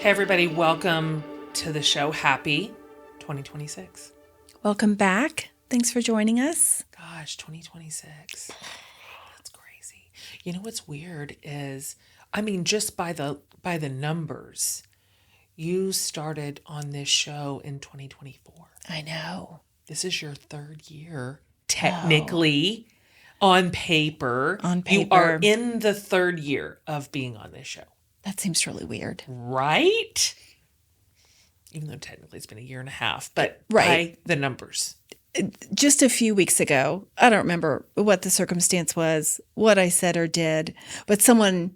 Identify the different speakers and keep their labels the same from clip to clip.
Speaker 1: Hey everybody, welcome to the show. Happy 2026.
Speaker 2: Welcome back. Thanks for joining us.
Speaker 1: Gosh, 2026. That's crazy. You know what's weird is, just by the numbers, you started on this show in 2024.
Speaker 2: I know.
Speaker 1: This is your third year, technically, on paper. You are in the third year of being on this show.
Speaker 2: That seems really weird.
Speaker 1: Right? Even though technically it's been a year and a half, but by the numbers.
Speaker 2: Just a few weeks ago, I don't remember what the circumstance was, what I said or did, but someone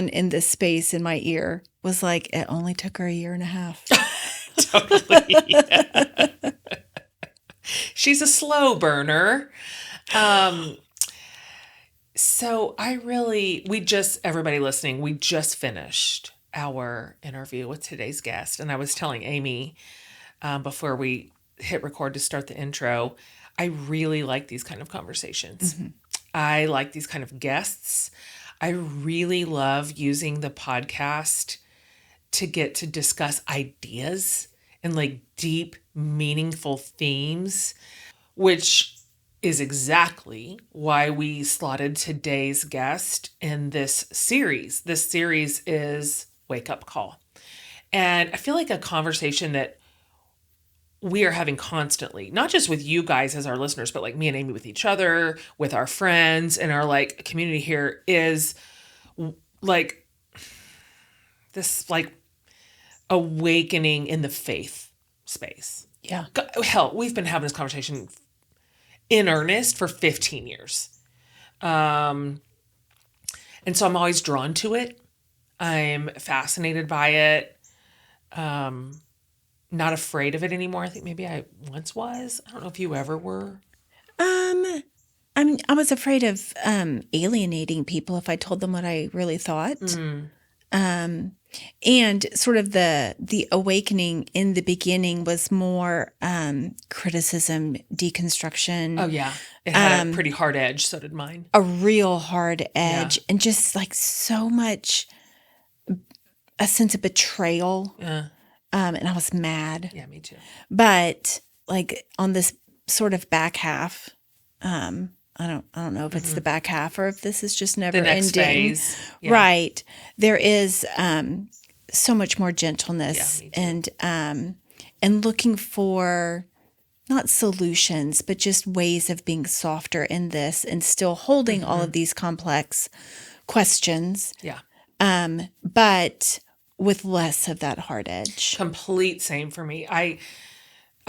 Speaker 2: in this space in my ear was like, it only took her a year and a half.
Speaker 1: Totally. She's a slow burner. So everybody listening, we just finished our interview with today's guest. And I was telling Amy before we hit record to start the intro, I really like these kind of conversations. Mm-hmm. I like these kind of guests. I really love using the podcast to get to discuss ideas and like deep, meaningful themes, which is exactly why we slotted today's guest in this series. This series is Wake Up Call. And I feel like a conversation that we are having constantly, not just with you guys as our listeners, but like me and Amy with each other, with our friends and our like community here, is like this like awakening in the faith space.
Speaker 2: Yeah.
Speaker 1: Hell, we've been having this conversation in earnest for 15 years. And so I'm always drawn to it. I'm fascinated by it. Not afraid of it anymore. I think maybe I once was. I don't know if you ever were.
Speaker 2: I was afraid of alienating people if I told them what I really thought. And sort of the awakening in the beginning was more criticism, deconstruction.
Speaker 1: Oh, yeah. It had a pretty hard edge. So did mine.
Speaker 2: A real hard edge. Yeah. And just like so much, a sense of betrayal. Yeah. And I was mad.
Speaker 1: Yeah, me too.
Speaker 2: But like on this sort of back half, I don't know if it's the back half or if this is just never
Speaker 1: the next
Speaker 2: ending.
Speaker 1: Phase. Yeah.
Speaker 2: Right. There is so much more gentleness and looking for not solutions, but just ways of being softer in this and still holding all of these complex questions.
Speaker 1: Yeah.
Speaker 2: But with less of that hard edge.
Speaker 1: Complete same for me. I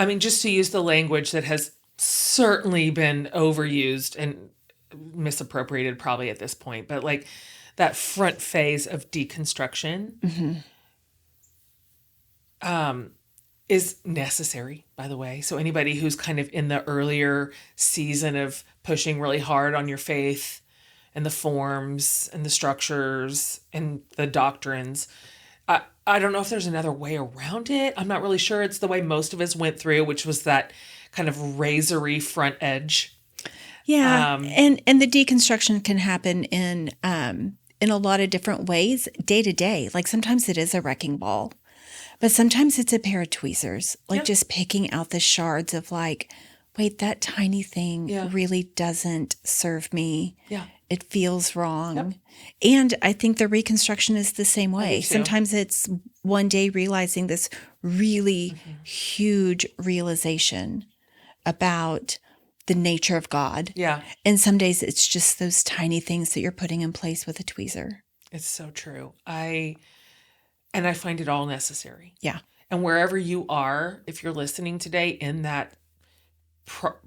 Speaker 1: mean, just to use the language that has certainly been overused and misappropriated probably at this point, but like that front phase of deconstruction is necessary, by the way. So anybody who's kind of in the earlier season of pushing really hard on your faith and the forms and the structures and the doctrines, I don't know if there's another way around it. I'm not really sure. It's the way most of us went through, which was that kind of razory front edge.
Speaker 2: Yeah, and the deconstruction can happen in a lot of different ways, day to day. Like sometimes it is a wrecking ball, but sometimes it's a pair of tweezers. Like just picking out the shards of like, wait, that tiny thing really doesn't serve me. Yeah. It feels wrong. Yep. And I think the reconstruction is the same way. Sometimes it's one day realizing this really huge realization about the nature of God. Yeah. And some days it's just those tiny things that you're putting in place with a tweezer.
Speaker 1: It's so true. I find it all necessary.
Speaker 2: Yeah.
Speaker 1: And wherever you are, if you're listening today in that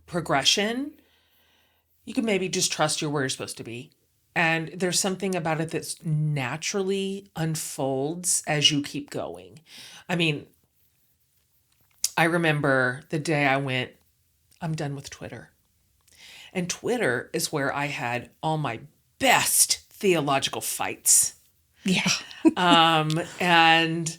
Speaker 1: progression, you can maybe just trust you're where you're supposed to be. And there's something about it that naturally unfolds as you keep going. I mean, I remember the day I went, I'm done with Twitter. And Twitter is where I had all my best theological fights.
Speaker 2: Yeah.
Speaker 1: And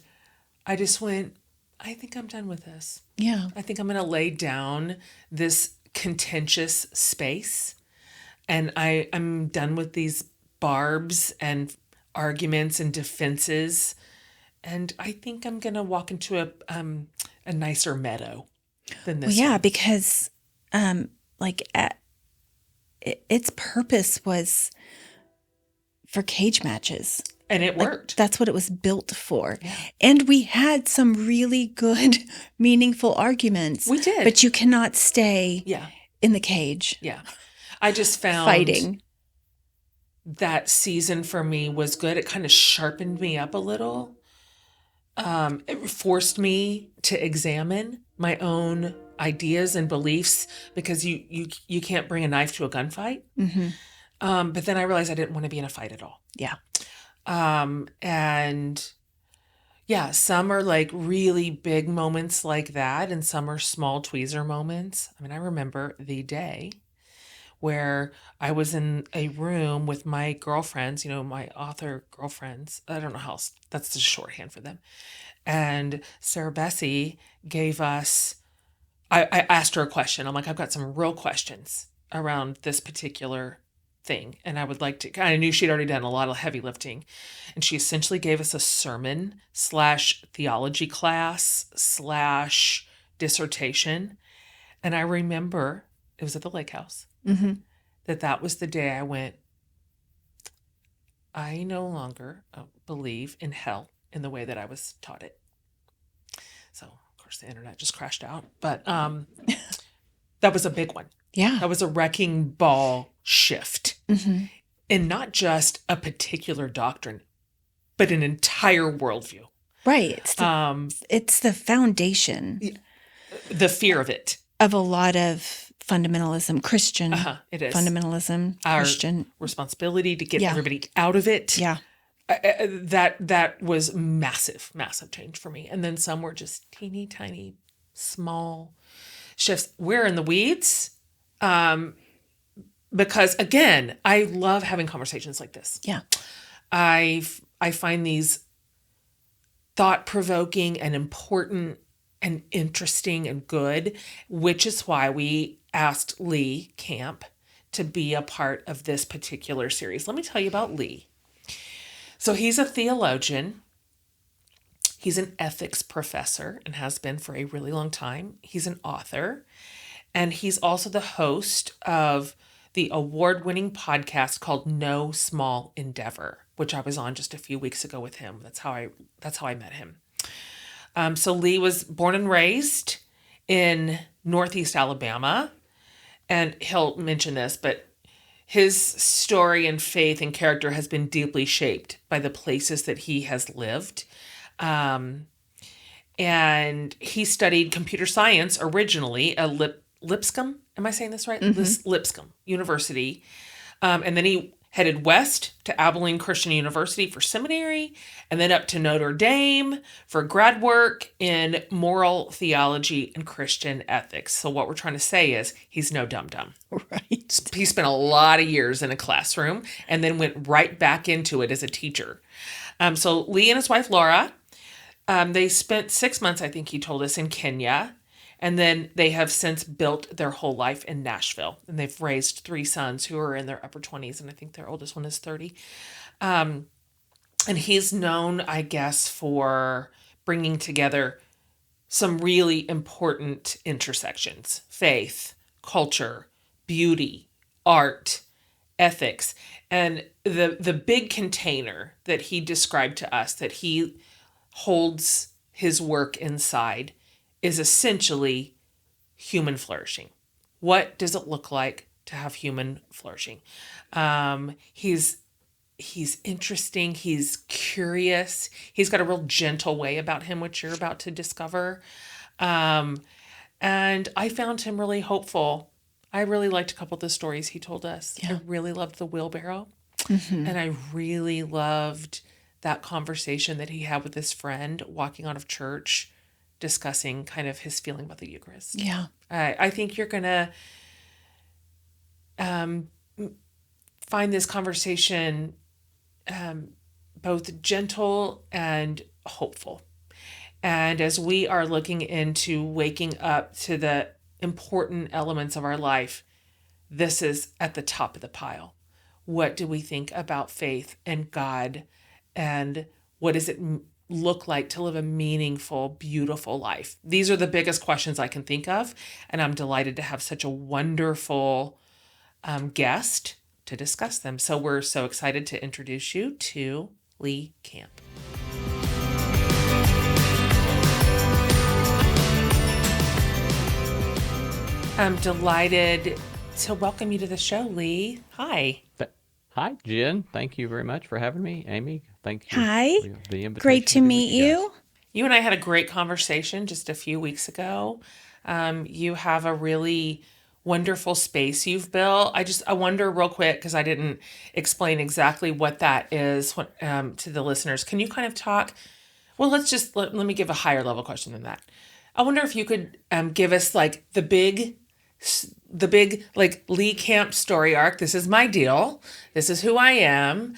Speaker 1: I just went, I think I'm done with this.
Speaker 2: Yeah.
Speaker 1: I think I'm going to lay down this contentious space. And I'm done with these barbs and arguments and defenses And I think I'm going to walk into a nicer meadow than
Speaker 2: Well,
Speaker 1: this
Speaker 2: yeah,
Speaker 1: one.
Speaker 2: because like its purpose was for cage matches.
Speaker 1: And it
Speaker 2: Like
Speaker 1: worked.
Speaker 2: that's what it was built for.
Speaker 1: Yeah.
Speaker 2: And we had some really good, meaningful arguments.
Speaker 1: We did.
Speaker 2: But you cannot stay
Speaker 1: Yeah.
Speaker 2: in the cage
Speaker 1: Yeah. I just found
Speaker 2: fighting.
Speaker 1: that season for me was good. It kind of sharpened me up a little. It forced me to examine my own ideas and beliefs, because you can't bring a knife to a gunfight.
Speaker 2: Mm-hmm.
Speaker 1: But then I realized I didn't want to be in a fight at all.
Speaker 2: Yeah.
Speaker 1: And yeah, some are like really big moments like that, and some are small tweezer moments. I mean, I remember the day where I was in a room with my girlfriends, my author girlfriends. I don't know how else, that's the shorthand for them. And Sarah Bessie gave us, I asked her a question. I'm like, I've got some real questions around this particular thing. And I would like to, I knew she'd already done a lot of heavy lifting. And she essentially gave us a sermon / theology class / dissertation. And I remember it was at the lake house.
Speaker 2: Mm-hmm.
Speaker 1: That was the day I went, I no longer believe in hell in the way that I was taught it. So, of course, the internet just crashed out. But that was a big one.
Speaker 2: Yeah.
Speaker 1: That was a wrecking ball shift.
Speaker 2: Mm-hmm.
Speaker 1: And not just a particular doctrine, but an entire worldview.
Speaker 2: Right. It's the foundation.
Speaker 1: The fear of it.
Speaker 2: Of a lot of fundamentalism, Christian
Speaker 1: it is.
Speaker 2: fundamentalism,
Speaker 1: Our
Speaker 2: Christian
Speaker 1: responsibility to get everybody out of it.
Speaker 2: Yeah.
Speaker 1: That was massive change for me. And then some were just teeny tiny, small shifts. We're in the weeds. Because again, I love having conversations like this.
Speaker 2: Yeah.
Speaker 1: I find these thought-provoking and important and interesting and good, which is why we asked Lee Camp to be a part of this particular series. Let me tell you about Lee. So he's a theologian. He's an ethics professor and has been for a really long time. He's an author. And he's also the host of the award-winning podcast called No Small Endeavor, which I was on just a few weeks ago with him. That's how I met him. So Lee was born and raised in Northeast Alabama, and he'll mention this, but his story and faith and character has been deeply shaped by the places that he has lived. And he studied computer science originally at Lipscomb. Am I saying this right? Mm-hmm. Lipscomb University. And then he headed west to Abilene Christian University for seminary, and then up to Notre Dame for grad work in moral theology and Christian ethics. So what we're trying to say is he's no dum-dum.
Speaker 2: Right.
Speaker 1: He spent a lot of years in a classroom and then went right back into it as a teacher. So Lee and his wife, Laura, they spent 6 months, I think he told us, in Kenya. And then they have since built their whole life in Nashville. And they've raised 3 sons who are in their upper 20s. And I think their oldest one is 30. And he's known, I guess, for bringing together some really important intersections: faith, culture, beauty, art, ethics. And the big container that he described to us that he holds his work inside is essentially human flourishing. What does it look like to have human flourishing? He's interesting. He's curious. He's got a real gentle way about him, which you're about to discover. And I found him really hopeful. I really liked a couple of the stories he told us. Yeah. I really loved the wheelbarrow. Mm-hmm. And I really loved that conversation that he had with his friend walking out of church, discussing kind of his feeling about the Eucharist.
Speaker 2: Yeah.
Speaker 1: I think you're going to find this conversation both gentle and hopeful. And as we are looking into waking up to the important elements of our life, this is at the top of the pile. What do we think about faith and God? And what does it look like to live a meaningful, beautiful life? These are the biggest questions I can think of, and I'm delighted to have such a wonderful guest to discuss them. So we're so excited to introduce you to Lee Camp. I'm delighted to welcome you to the show, Lee. Hi.
Speaker 3: Hi, Jen. Thank you very much for having me. Amy, thank you
Speaker 2: Hi.
Speaker 3: for the invitation.
Speaker 2: Great to meet you.
Speaker 1: You and I had a great conversation just a few weeks ago. You have a really wonderful space you've built. I wonder real quick, because I didn't explain exactly what that is to the listeners. Can you kind of talk? Well, let me give a higher level question than that. I wonder if you could give us like the big like Lee Camp story arc. This is my deal. This is who I am.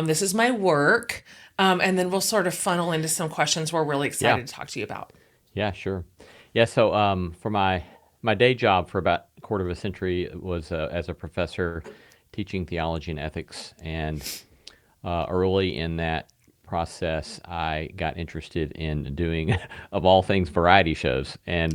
Speaker 1: This is my work. And then we'll sort of funnel into some questions we're really excited to talk to you about.
Speaker 3: Yeah, sure. Yeah, so for my day job for about a quarter of a century was as a professor teaching theology and ethics. And early in that process, I got interested in doing, of all things, variety shows. And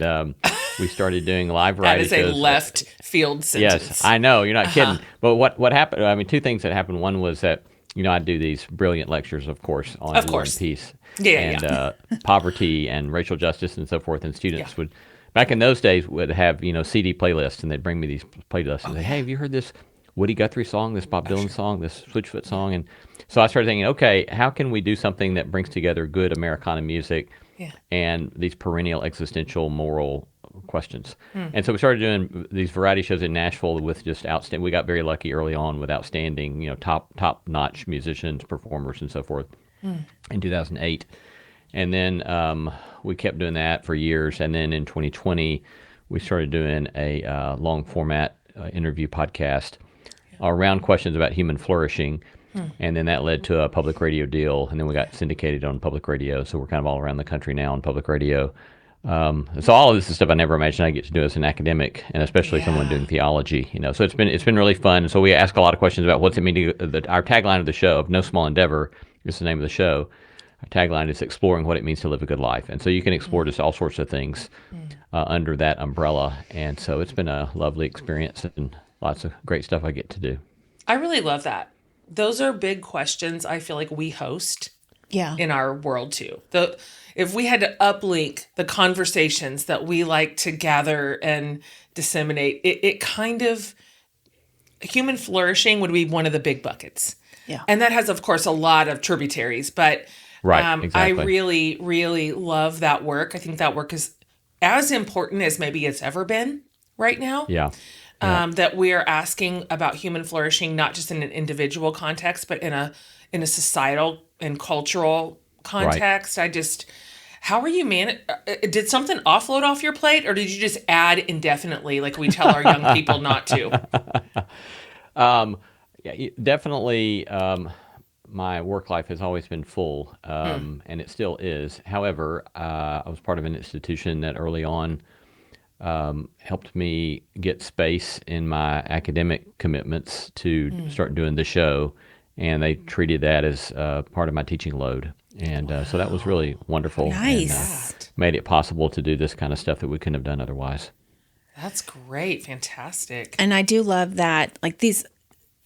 Speaker 3: we started doing live variety shows.
Speaker 1: That is a left field sentence.
Speaker 3: Yes, I know, you're not kidding. But what happened, I mean, two things that happened. One was that, I'd do these brilliant lectures, of course, on War and Peace and poverty and racial justice and so forth. And students would, back in those days, would have, CD playlists, and they'd bring me these playlists and say, hey, have you heard this Woody Guthrie song, this Bob Dylan song, this Switchfoot song? And so I started thinking, okay, how can we do something that brings together good Americana music and these perennial existential moral questions? And so we started doing these variety shows in Nashville with just outstanding. We got very lucky early on with outstanding, top-notch musicians, performers, and so forth in 2008. And then we kept doing that for years. And then in 2020, we started doing a long format interview podcast around questions about human flourishing. And then that led to a public radio deal. And then we got syndicated on public radio. So we're kind of all around the country now on public radio. So all of this is stuff I never imagined I get to do as an academic, and especially someone doing theology. So it's been really fun. And so we ask a lot of questions about what's it mean to our tagline of the show, of No Small Endeavor, is the name of the show. Our tagline is exploring what it means to live a good life. And so you can explore just all sorts of things under that umbrella. And so it's been a lovely experience and lots of great stuff I get to do.
Speaker 1: I really love that. Those are big questions I feel like we host in our world too. If we had to uplink the conversations that we like to gather and disseminate, it kind of, human flourishing would be one of the big buckets. Yeah. And that has, of course, a lot of tributaries, but exactly. I really, really love that work. I think that work is as important as maybe it's ever been right now. That we are asking about human flourishing, not just in an individual context, but in a societal and cultural context. How are you did something offload off your plate, or did you just add indefinitely like we tell our young people not to?
Speaker 3: Definitely. My work life has always been full, and it still is. However, I was part of an institution that early on helped me get space in my academic commitments to start doing the show, and they treated that as part of my teaching load. And so that was really wonderful.
Speaker 2: Nice.
Speaker 3: And made it possible to do this kind of stuff that we couldn't have done otherwise.
Speaker 1: That's great. Fantastic.
Speaker 2: And I do love that, like, these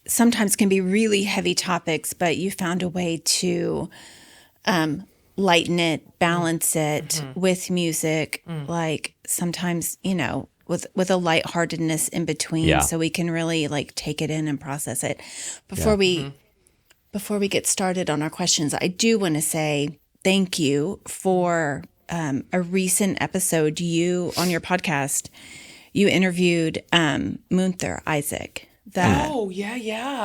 Speaker 2: sometimes can be really heavy topics, but you found a way to lighten it, balance it with music, like sometimes, with a lightheartedness in between, so we can really like take it in and process it. Before we get started on our questions, I do want to say thank you for a recent episode. On your podcast, you interviewed Munther Isaac. The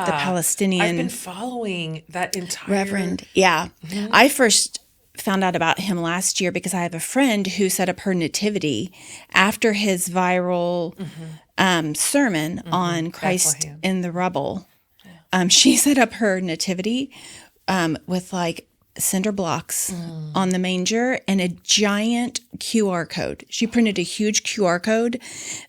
Speaker 2: Palestinian.
Speaker 1: I've been following that entire
Speaker 2: Reverend. Yeah. I first found out about him last year because I have a friend who set up her nativity after his viral sermon on Christ in the Rubble. She set up her nativity with like cinder blocks on the manger and a giant QR code. She printed a huge QR code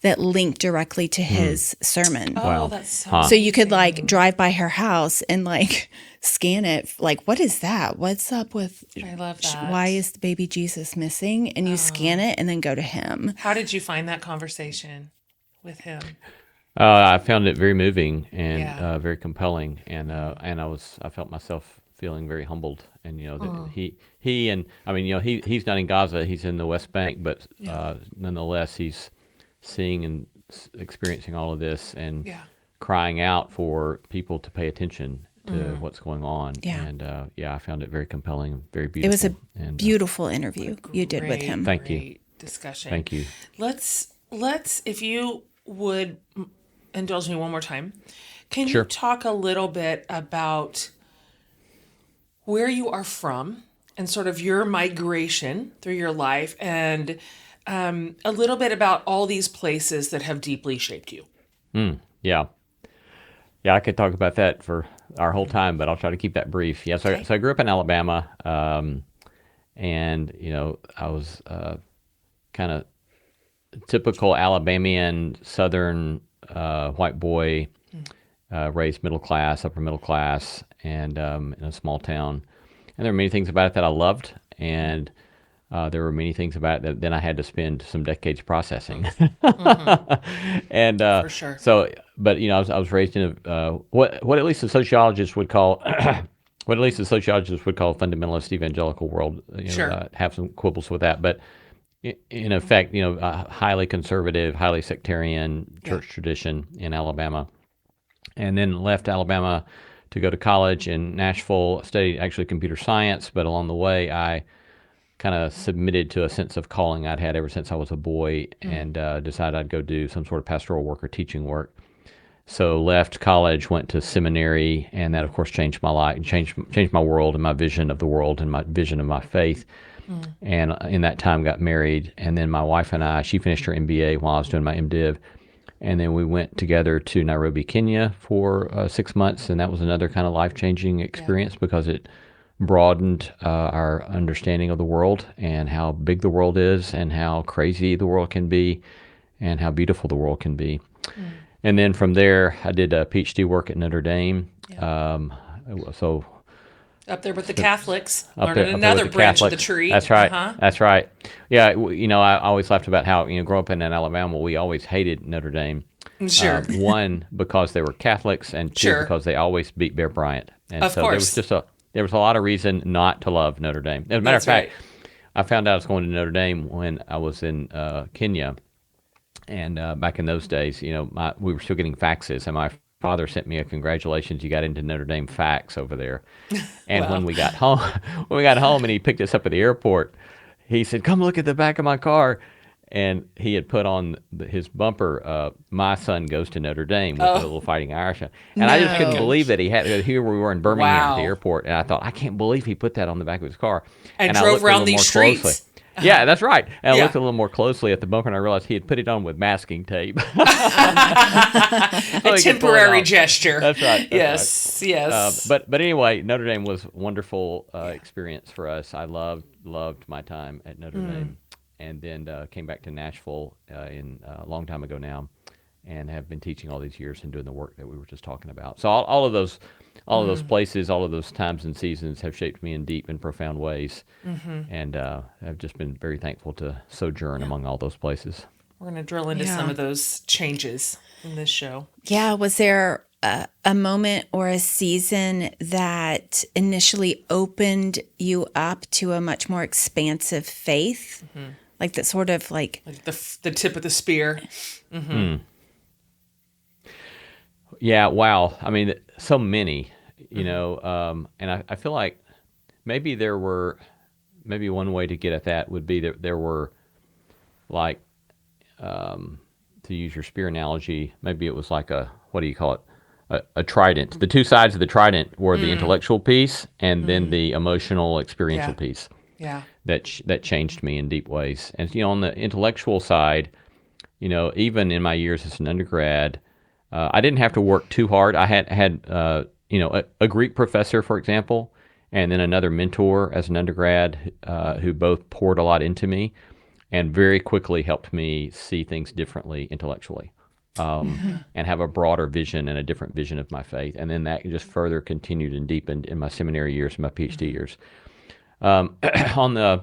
Speaker 2: that linked directly to his sermon.
Speaker 1: Oh, that's so
Speaker 2: So you could like drive by her house and like scan it. Like, what is that? What's up with,
Speaker 1: I love that.
Speaker 2: why is the baby Jesus missing? And you scan it and then go to him.
Speaker 1: How did you find that conversation with him?
Speaker 3: I found it very moving and
Speaker 1: Yeah.
Speaker 3: very compelling, and I felt myself feeling very humbled, and that he and I mean he's not in Gaza, he's in the West Bank, but nonetheless he's seeing and experiencing all of this and crying out for people to pay attention to what's going on.
Speaker 2: Yeah.
Speaker 3: And I found it very compelling, very beautiful.
Speaker 2: It was a beautiful interview you did with him.
Speaker 3: Thank you.
Speaker 1: Great discussion.
Speaker 3: Thank you.
Speaker 1: Let's if you would indulge me one more time. Can
Speaker 3: Sure.
Speaker 1: you talk a little bit about where you are from and sort of your migration through your life, and a little bit about all these places that have deeply shaped you?
Speaker 3: Yeah. Yeah, I could talk about that for our whole time, but I'll try to keep that brief. Yeah, so I grew up in Alabama, and I was kind of typical Alabamian Southern white boy, raised middle class, upper middle class, and in a small town. And there were many things about it that I loved, and there were many things about it that then I had to spend some decades processing. And
Speaker 1: For sure.
Speaker 3: So, but I was raised in a what at least the sociologists would call what at least the sociologists would call a fundamentalist evangelical world.
Speaker 1: Sure.
Speaker 3: Have some quibbles with that, but in effect, a highly conservative, highly sectarian church tradition in Alabama, and then left Alabama to go to college in Nashville. Studied actually computer science, but along the way, I kind of submitted to a sense of calling I'd had ever since I was a boy, and decided I'd go do some sort of pastoral work or teaching work. So left college, went to seminary, and that of course changed my life, changed my world and my vision of the world and my vision of my faith. And in that time got married, and then my wife and I, she finished her MBA while I was doing my MDiv, and then we went together to Nairobi, Kenya for 6 months, and that was another kind of life-changing experience because it broadened our understanding of the world and how big the world is and how crazy the world can be and how beautiful the world can be. And then from there, I did a PhD work at Notre Dame. So
Speaker 1: Up there with the Catholics,
Speaker 3: up
Speaker 1: learning
Speaker 3: there
Speaker 1: another
Speaker 3: with the
Speaker 1: branch of the
Speaker 3: Catholics.
Speaker 1: tree.
Speaker 3: That's right. That's right. Yeah, I always laughed about how, growing up in Alabama, we always hated Notre Dame.
Speaker 1: Sure.
Speaker 3: One, because they were Catholics, and two,
Speaker 1: Sure.
Speaker 3: because they always beat Bear Bryant. And
Speaker 1: Of
Speaker 3: so
Speaker 1: course.
Speaker 3: there was a lot of reason not to love Notre Dame. As a matter
Speaker 1: That's
Speaker 3: of fact,
Speaker 1: right.
Speaker 3: I found out I was going to Notre Dame when I was in Kenya. And back in those days, we were still getting faxes, and my father sent me a congratulations, you got into Notre Dame fax over there. And
Speaker 1: Wow.
Speaker 3: when we got home, and he picked us up at the airport, he said, "Come look at the back of my car." And he had put on his bumper, "My son goes to Notre Dame," with a little Fighting Irish. And I just couldn't believe that he had. Here we were in Birmingham at the
Speaker 1: Wow.
Speaker 3: airport, and I thought, I can't believe he put that on the back of his car.
Speaker 1: And
Speaker 3: I
Speaker 1: drove
Speaker 3: looked a
Speaker 1: around
Speaker 3: little
Speaker 1: these
Speaker 3: more
Speaker 1: streets.
Speaker 3: closely. Yeah, that's right. And I
Speaker 1: Yeah.
Speaker 3: looked a little more closely at the bumper, and I realized he had put it on with masking tape.
Speaker 1: A temporary gesture.
Speaker 3: That's right.
Speaker 1: Yes, yes.
Speaker 3: But anyway, Notre Dame was a wonderful experience for us. I loved my time at Notre Dame, and then came back to Nashville in a long time ago now, and have been teaching all these years and doing the work that we were just talking about. So all of those places, all of those times and seasons have shaped me in deep and profound ways, and I've just been very thankful to sojourn among all those places.
Speaker 1: We're going to drill into some of those changes in this show.
Speaker 2: Yeah. Was there a moment or a season that initially opened you up to a much more expansive faith? Like that sort of like
Speaker 1: the tip of the spear.
Speaker 3: Yeah, wow. I mean, so many, and I feel like maybe one way to get at that would be that there were, like, to use your spear analogy, maybe it was like what do you call it? A trident. The two sides of the trident were the intellectual piece and then the emotional, experiential piece.
Speaker 1: Yeah.
Speaker 3: That changed me in deep ways. And on the intellectual side, even in my years as an undergrad, I didn't have to work too hard. I had a Greek professor, for example, and then another mentor as an undergrad who both poured a lot into me and very quickly helped me see things differently intellectually. And have a broader vision and a different vision of my faith. And then that just further continued and deepened in my seminary years and my PhD years. On the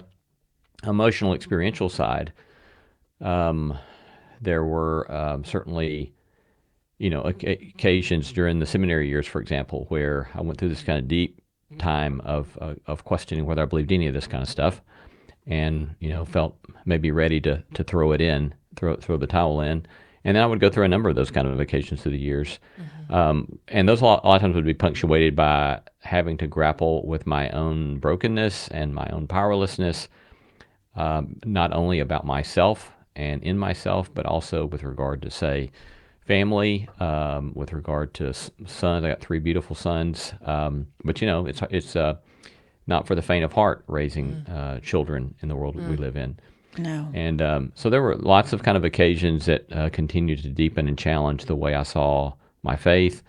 Speaker 3: emotional experiential side, there were certainly, occasions during the seminary years, for example, where I went through this kind of deep time of questioning whether I believed any of this kind of stuff, and felt maybe ready to throw it in, throw the towel in. And then I would go through a number of those kind of occasions through the years. And those a lot of times would be punctuated by having to grapple with my own brokenness and my own powerlessness, not only about myself and in myself, but also with regard to, say, family, with regard to sons. I got 3 beautiful sons. But, it's not for the faint of heart raising children in the world we live in.
Speaker 2: No.
Speaker 3: And so there were lots of kind of occasions that continued to deepen and challenge the way I saw my faith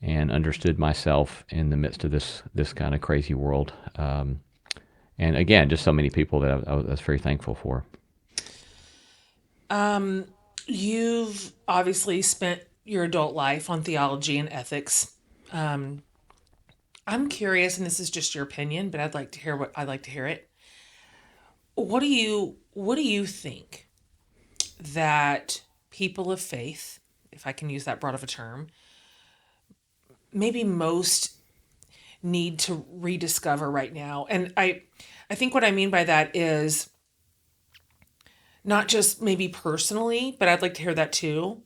Speaker 3: and understood myself in the midst of this kind of crazy world. And again, just so many people that I was very thankful for.
Speaker 1: You've obviously spent your adult life on theology and ethics. I'm curious, and this is just your opinion, but I'd like to hear it. What do you think that people of faith, if I can use that broad of a term, maybe most need to rediscover right now? And I think what I mean by that is not just maybe personally, but I'd like to hear that too,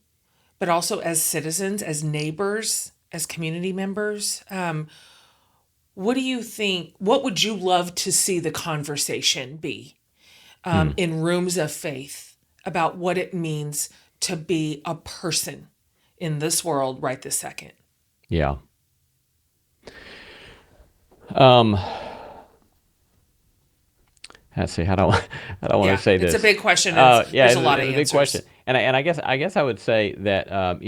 Speaker 1: but also as citizens, as neighbors, as community members. What do you think? What would you love to see the conversation be in rooms of faith about what it means to be a person in this world right this second?
Speaker 3: Yeah. Let's see. How do I want to say this?
Speaker 1: It's a big question. There's a lot of answers.
Speaker 3: Big question. And I guess I would say that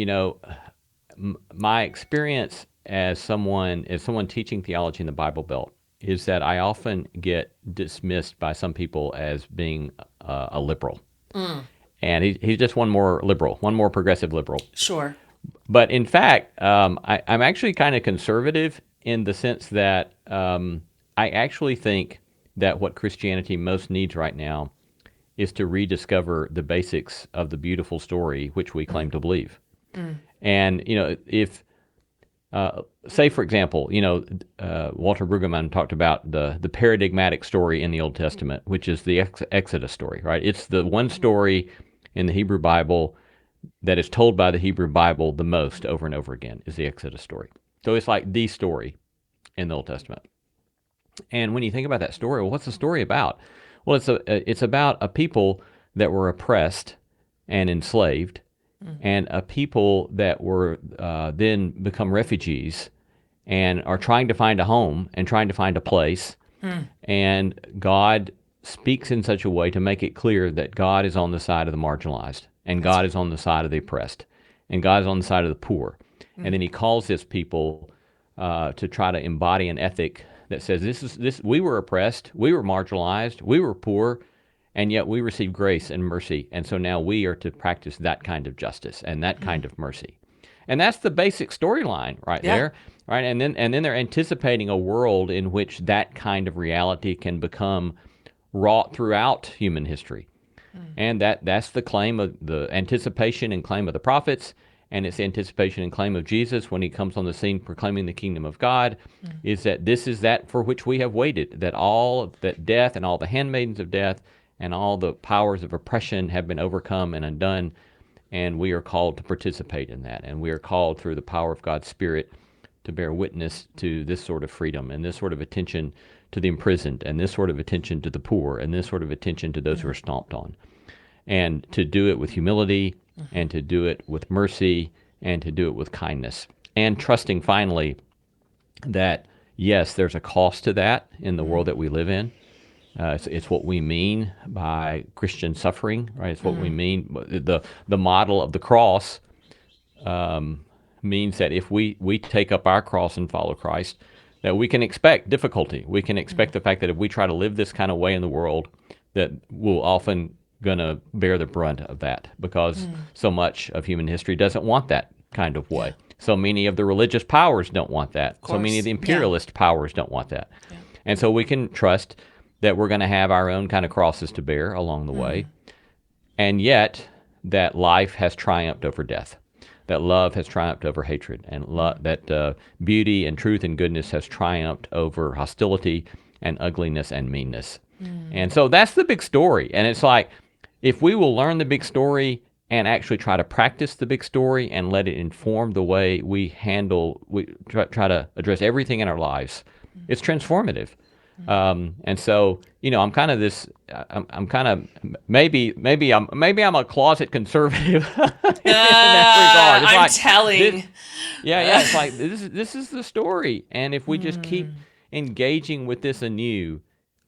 Speaker 3: my experience as someone teaching theology in the Bible Belt is that I often get dismissed by some people as being a liberal. And he's just one more progressive liberal.
Speaker 1: Sure.
Speaker 3: But in fact, I'm actually kind of conservative in the sense that I actually think that what Christianity most needs right now is to rediscover the basics of the beautiful story which we claim to believe. And, if say, for example, Walter Brueggemann talked about the paradigmatic story in the Old Testament, which is the Exodus story, right? It's the one story in the Hebrew Bible that is told by the Hebrew Bible the most over and over again, is the Exodus story. So it's like the story in the Old Testament. And when you think about that story, well, what's the story about? Well, it's about a people that were oppressed and enslaved, and a people that were then become refugees and are trying to find a home and trying to find a place. And God speaks in such a way to make it clear that God is on the side of the marginalized, and God is on the side of the oppressed, and God is on the side of the poor. And then he calls his people to try to embody an ethic that says this we were oppressed, we were marginalized, we were poor, and yet we received grace and mercy. And so now we are to practice that kind of justice and that kind of mercy. And that's the basic storyline right there. Right? And then they're anticipating a world in which that kind of reality can become wrought throughout human history. And that's the claim of the anticipation and claim of the prophets, and it's the anticipation and claim of Jesus when he comes on the scene proclaiming the kingdom of God, is that this is that for which we have waited, that death and all the handmaidens of death and all the powers of oppression have been overcome and undone, and we are called to participate in that, and we are called through the power of God's Spirit to bear witness to this sort of freedom and this sort of attention to the imprisoned and this sort of attention to the poor and this sort of attention to those who are stomped on, and to do it with humility and to do it with mercy and to do it with kindness, and trusting finally that, yes, there's a cost to that in the world that we live in. It's what we mean by Christian suffering, right? It's what we mean. The model of the cross means that if we take up our cross and follow Christ, that we can expect difficulty. We can expect the fact that if we try to live this kind of way in the world, that we'll often going to bear the brunt of that, because so much of human history doesn't want that kind of way. So many of the religious powers don't want that. So many of the imperialist powers don't want that. Yeah. And so we can trust that we're going to have our own kind of crosses to bear along the way. And yet that life has triumphed over death, that love has triumphed over hatred, and that beauty and truth and goodness has triumphed over hostility and ugliness and meanness. And so that's the big story. And it's like, if we will learn the big story and actually try to practice the big story and let it inform the way we try to address everything in our lives, it's transformative. And so, I'm kind of I'm kind of, maybe I'm a closet conservative in that regard.
Speaker 1: It's telling.
Speaker 3: It's like, this is the story. And if we just keep engaging with this anew,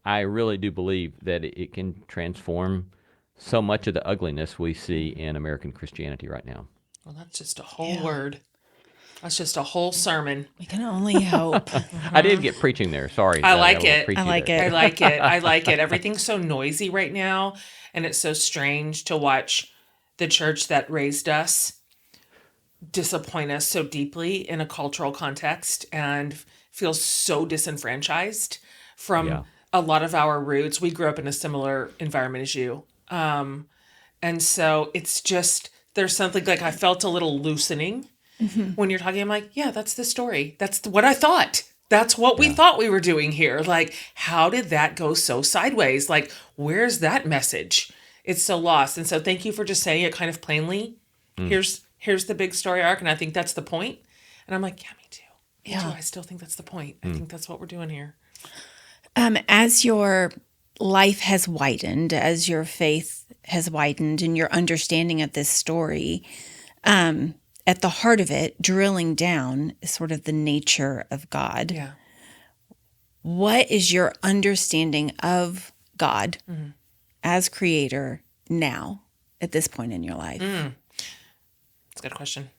Speaker 3: I really do believe that it can transform so much of the ugliness we see in American Christianity right now.
Speaker 1: Well, that's just a whole word. That's just a whole sermon.
Speaker 2: We can only hope.
Speaker 3: I did get preaching there. Sorry.
Speaker 1: I like it.
Speaker 2: I like it.
Speaker 1: I like it. I like it. Everything's so noisy right now, and it's so strange to watch the church that raised us disappoint us so deeply in a cultural context and feel so disenfranchised from a lot of our roots. We grew up in a similar environment as you. And so it's just, there's something like I felt a little loosening when you're talking. I'm like, yeah, that's the story. That's what I thought. That's what we thought we were doing here. Like, how did that go so sideways? Like, where's that message? It's so lost. And so thank you for just saying it kind of plainly. Here's the big story arc. And I think that's the point. And I'm like, yeah, me too. Me too. I still think that's the point. I think that's what we're doing here.
Speaker 2: As your life has widened, as your faith has widened, and your understanding of this story, at the heart of it, drilling down, is sort of the nature of God.
Speaker 1: Yeah.
Speaker 2: What is your understanding of God as creator now, at this point in your life?
Speaker 1: That's a good question.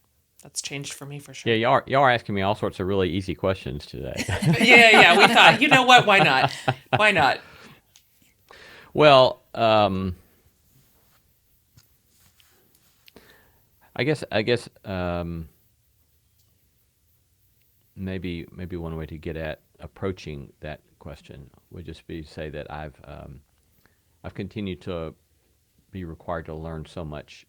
Speaker 1: That's changed for me for sure.
Speaker 3: Yeah, y'all are asking me all sorts of really easy questions today.
Speaker 1: Yeah. We thought, you know what? Why not? Why not?
Speaker 3: Well, I guess maybe one way to get at approaching that question would just be to say that I've continued to be required to learn so much.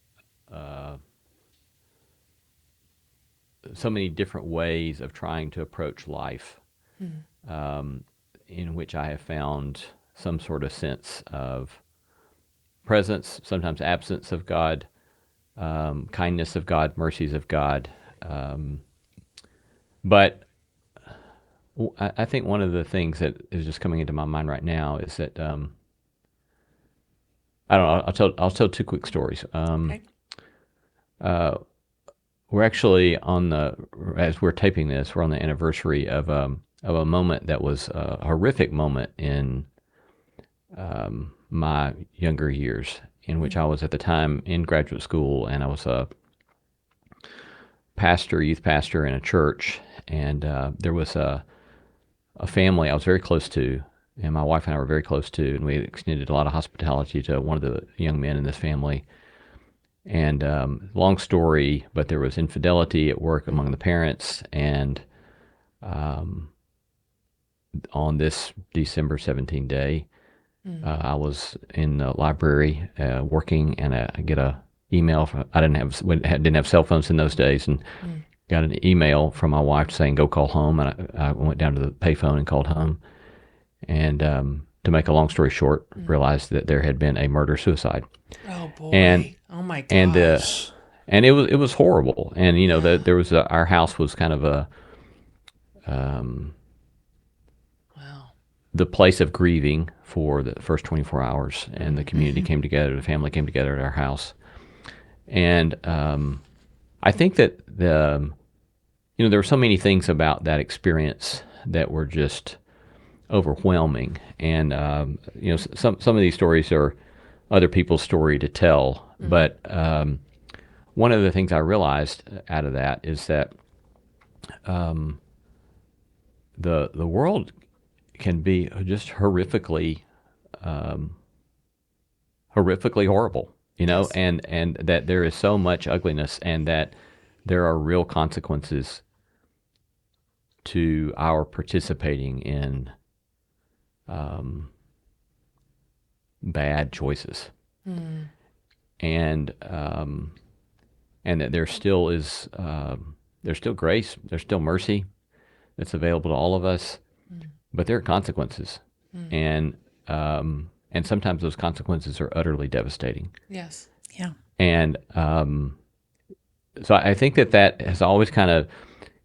Speaker 3: So many different ways of trying to approach life, in which I have found some sort of sense of presence, sometimes absence of God, kindness of God, mercies of God. But I think one of the things that is just coming into my mind right now is that I don't know. I'll tell two quick stories.
Speaker 1: Okay.
Speaker 3: We're actually as we're taping this, we're on the anniversary of a moment that was a horrific moment in my younger years, in which I was at the time in graduate school, and I was a youth pastor in a church, and there was a family I was very close to, and my wife and I were very close to, and we extended a lot of hospitality to one of the young men in this family. And long story, but there was infidelity at work among the parents, and on this December 17 day, I was in the library working, and I get a email. I didn't have cell phones in those days, and got an email from my wife saying, "Go call home." And I went down to the payphone and called home, and to make a long story short, realized that there had been a murder-suicide.
Speaker 1: Oh boy!
Speaker 3: And
Speaker 1: oh my gosh!
Speaker 3: And it was horrible. And there was our house was kind of a the place of grieving for the first 24 hours, and the community came together, the family came together at our house. And I think that there were so many things about that experience that were just overwhelming. And some of these stories are other people's story to tell, but one of the things I realized out of that is that the world can be just horrifically horrible,
Speaker 1: Yes.
Speaker 3: and that there is so much ugliness, and that there are real consequences to our participating in bad choices, and that there still is there's still grace, there's still mercy that's available to all of us, but there are consequences, and sometimes those consequences are utterly devastating.
Speaker 1: Yes.
Speaker 2: Yeah.
Speaker 3: And so I think that has always kind of,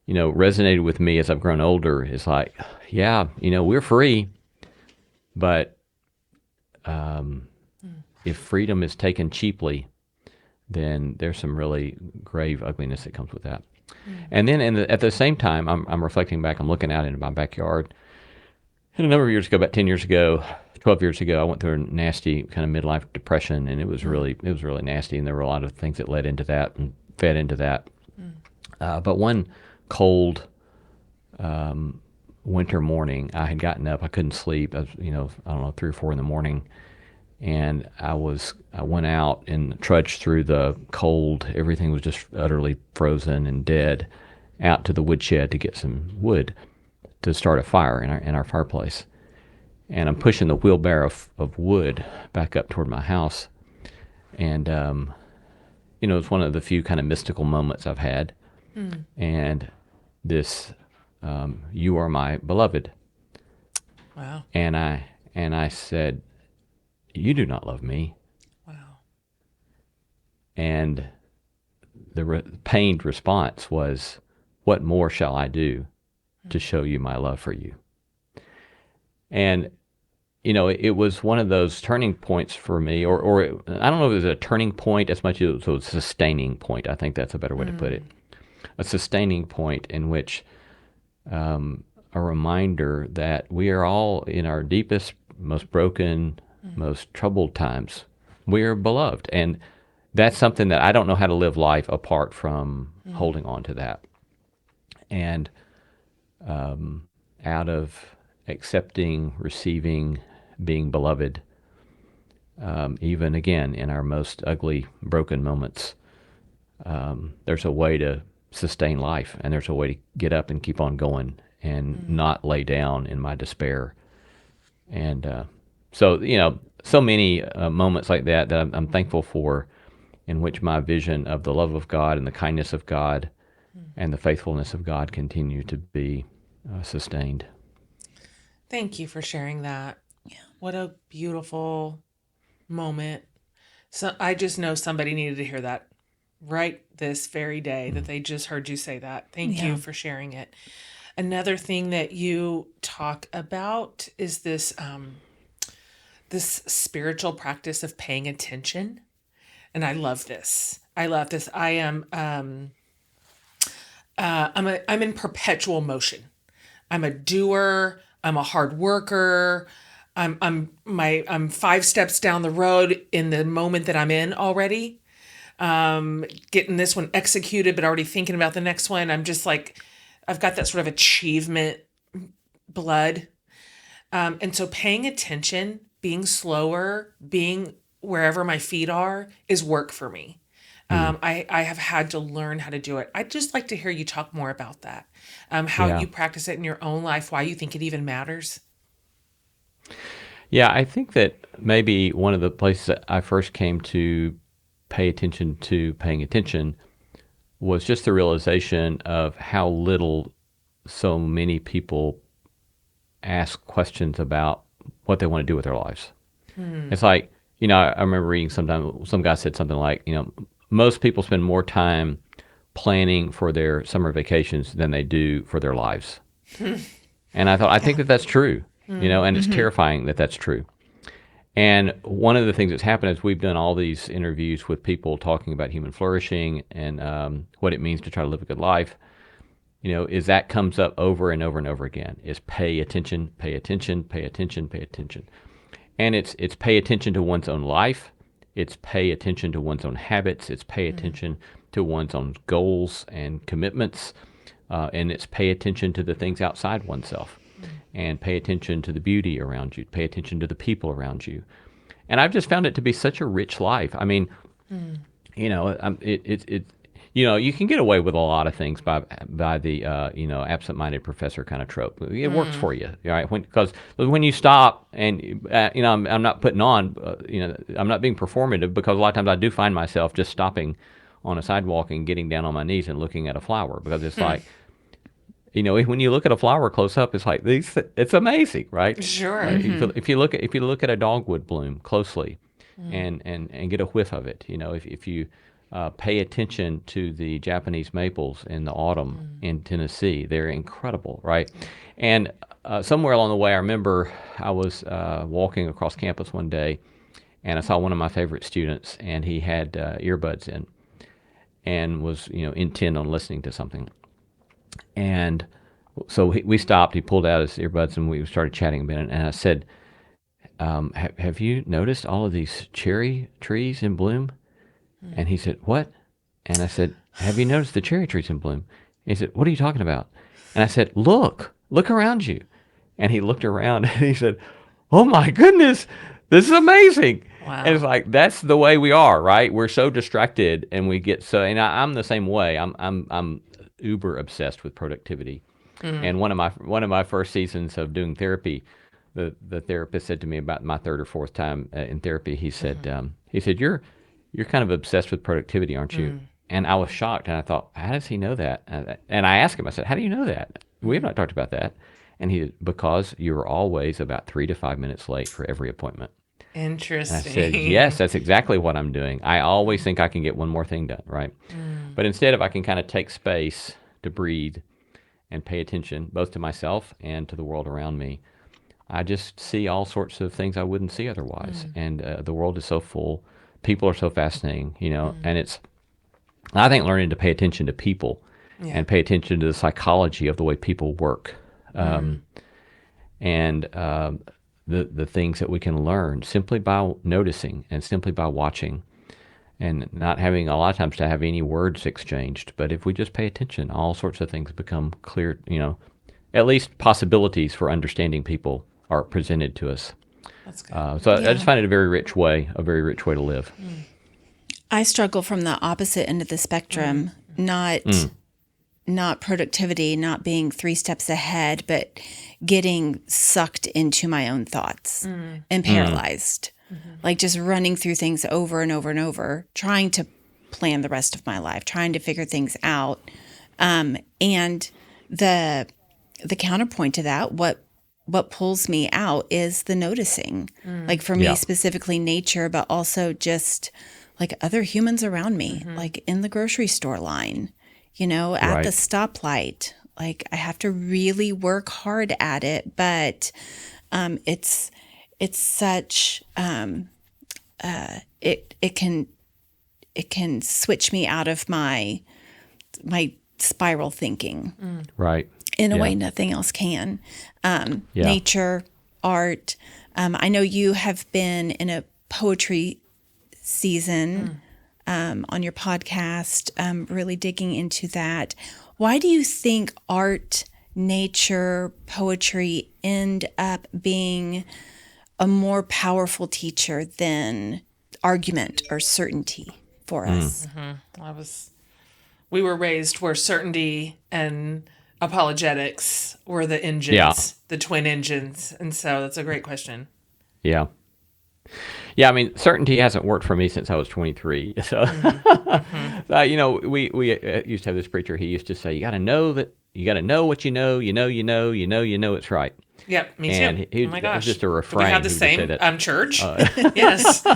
Speaker 3: resonated with me as I've grown older. It's like, yeah, we're free, but if freedom is taken cheaply, then there's some really grave ugliness that comes with that. And then at the same time, I'm reflecting back, I'm looking out into my backyard. And a number of years ago, about 10 years ago, 12 years ago, I went through a nasty kind of midlife depression, and it was really nasty, and there were a lot of things that led into that and fed into that. But one cold winter morning, I had gotten up, I couldn't sleep. I was, I don't know, 3 or 4 in the morning, and I went out and trudged through the cold. Everything was just utterly frozen and dead, out to the woodshed to get some wood to start a fire in our fireplace. And I'm pushing the wheelbarrow of wood back up toward my house. And, it's one of the few kind of mystical moments I've had. And this, you are my beloved.
Speaker 1: Wow.
Speaker 3: And I said, you do not love me.
Speaker 1: Wow.
Speaker 3: And the pained response was, what more shall I do to show you my love for you? And, it was one of those turning points for me, or I don't know if it was a turning point as much as it was a sustaining point. I think that's a better way to put it. A sustaining point in which a reminder that we are all in our deepest, most broken, most troubled times. We are beloved. And that's something that I don't know how to live life apart from holding on to that. And out of accepting, receiving, being beloved, even again in our most ugly, broken moments, there's a way to sustain life, and there's a way to get up and keep on going and not lay down in my despair. And so many moments like that I'm thankful for, in which my vision of the love of God and the kindness of God and the faithfulness of God continue to be sustained.
Speaker 1: Thank you for sharing that.
Speaker 2: Yeah.
Speaker 1: What a beautiful moment. So I just know somebody needed to hear that right this very day, that they just heard you say that. Thank you for sharing it. Another thing that you talk about is this spiritual practice of paying attention. And I love this. I am I'm in perpetual motion. I'm a doer. I'm a hard worker. I'm 5 steps down the road in the moment that I'm in already. Getting this one executed, but already thinking about the next one. I'm just like, I've got that sort of achievement blood. And so paying attention, being slower, being wherever my feet are is work for me. I have had to learn how to do it. I'd just like to hear you talk more about that. How you practice it in your own life, why you think it even matters.
Speaker 3: Yeah, I think that maybe one of the places that I first came to pay attention to paying attention was just the realization of how little so many people ask questions about what they want to do with their lives. It's like, I remember reading sometime, some guy said something like, most people spend more time planning for their summer vacations than they do for their lives. And I thought, I think that that's true, and it's terrifying that that's true. And one of the things that's happened is we've done all these interviews with people talking about human flourishing and what it means to try to live a good life. Is that comes up over and over and over again, is pay attention, pay attention, pay attention, pay attention. And it's pay attention to one's own life. It's pay attention to one's own habits. It's pay attention to one's own goals and commitments. and it's pay attention to the things outside oneself, and pay attention to the beauty around you, pay attention to the people around you. And I've just found it to be such a rich life. I mean, you can get away with a lot of things by the absent-minded professor kind of trope. It works for you, right? Because when you stop and I'm not putting on, I'm not being performative, because a lot of times I do find myself just stopping on a sidewalk and getting down on my knees and looking at a flower, because it's like, when you look at a flower close up, it's like it's amazing, right?
Speaker 1: Sure.
Speaker 3: If you look at a dogwood bloom closely, and get a whiff of it, if you pay attention to the Japanese maples in the autumn in Tennessee, they're incredible, right? And somewhere along the way, I remember I was walking across campus one day, and I saw one of my favorite students, and he had earbuds in, and was intent on listening to something. And so we stopped. He pulled out his earbuds, and we started chatting a minute. And I said, have you noticed all of these cherry trees in bloom? And he said, what? And I said, have you noticed the cherry trees in bloom? And he said, what are you talking about? And I said, look around you. And he looked around, and he said, oh my goodness, this is amazing.
Speaker 1: Wow.
Speaker 3: And it's like, that's the way we are, right? We're so distracted, and we get so, and I'm the same way. I'm uber obsessed with productivity. And one of my first seasons of doing therapy, the therapist said to me about my third or fourth time in therapy, he said, you're kind of obsessed with productivity, aren't you? And I was shocked, and I thought, how does he know that? And I asked him, I said, how do you know that? We have not talked about that. And he said, because you're always about 3 to 5 minutes late for every appointment.
Speaker 1: Interesting.
Speaker 3: And I said, yes, that's exactly what I'm doing. I always think I can get one more thing done, right? But instead, if I can kind of take space to breathe and pay attention both to myself and to the world around me, I just see all sorts of things I wouldn't see otherwise. And the world is so full. People are so fascinating, and it's, I think, learning to pay attention to people and pay attention to the psychology of the way people work, and the things that we can learn simply by noticing and simply by watching, and not having a lot of times to have any words exchanged. But if we just pay attention, all sorts of things become clear, at least possibilities for understanding people are presented to us.
Speaker 1: That's good.
Speaker 3: I just find it a very rich way to live.
Speaker 2: I struggle from the opposite end of the spectrum, not productivity, not being 3 steps ahead, but getting sucked into my own thoughts and paralyzed, like just running through things over and over and over, trying to plan the rest of my life, trying to figure things out. And the counterpoint to that, what pulls me out is the noticing, like for me specifically nature, but also just like other humans around me, like in the grocery store line, at the stoplight. Like I have to really work hard at it, but it's such it can switch me out of my spiral thinking.
Speaker 3: Right.
Speaker 2: In a way nothing else can. Nature, art. I know you have been in a poetry season on your podcast, really digging into that. Why do you think art, nature, poetry end up being a more powerful teacher than argument or certainty for us?
Speaker 1: We were raised where certainty and apologetics were the engines, the twin engines. And so that's a great question.
Speaker 3: Yeah. Yeah, I mean, certainty hasn't worked for me since I was 23. So, we used to have this preacher. He used to say, you got to know what you know it's right.
Speaker 1: Yep, me too.
Speaker 3: And
Speaker 1: oh my gosh.
Speaker 3: It was just a refrain.
Speaker 1: Do we have the same church? Yes.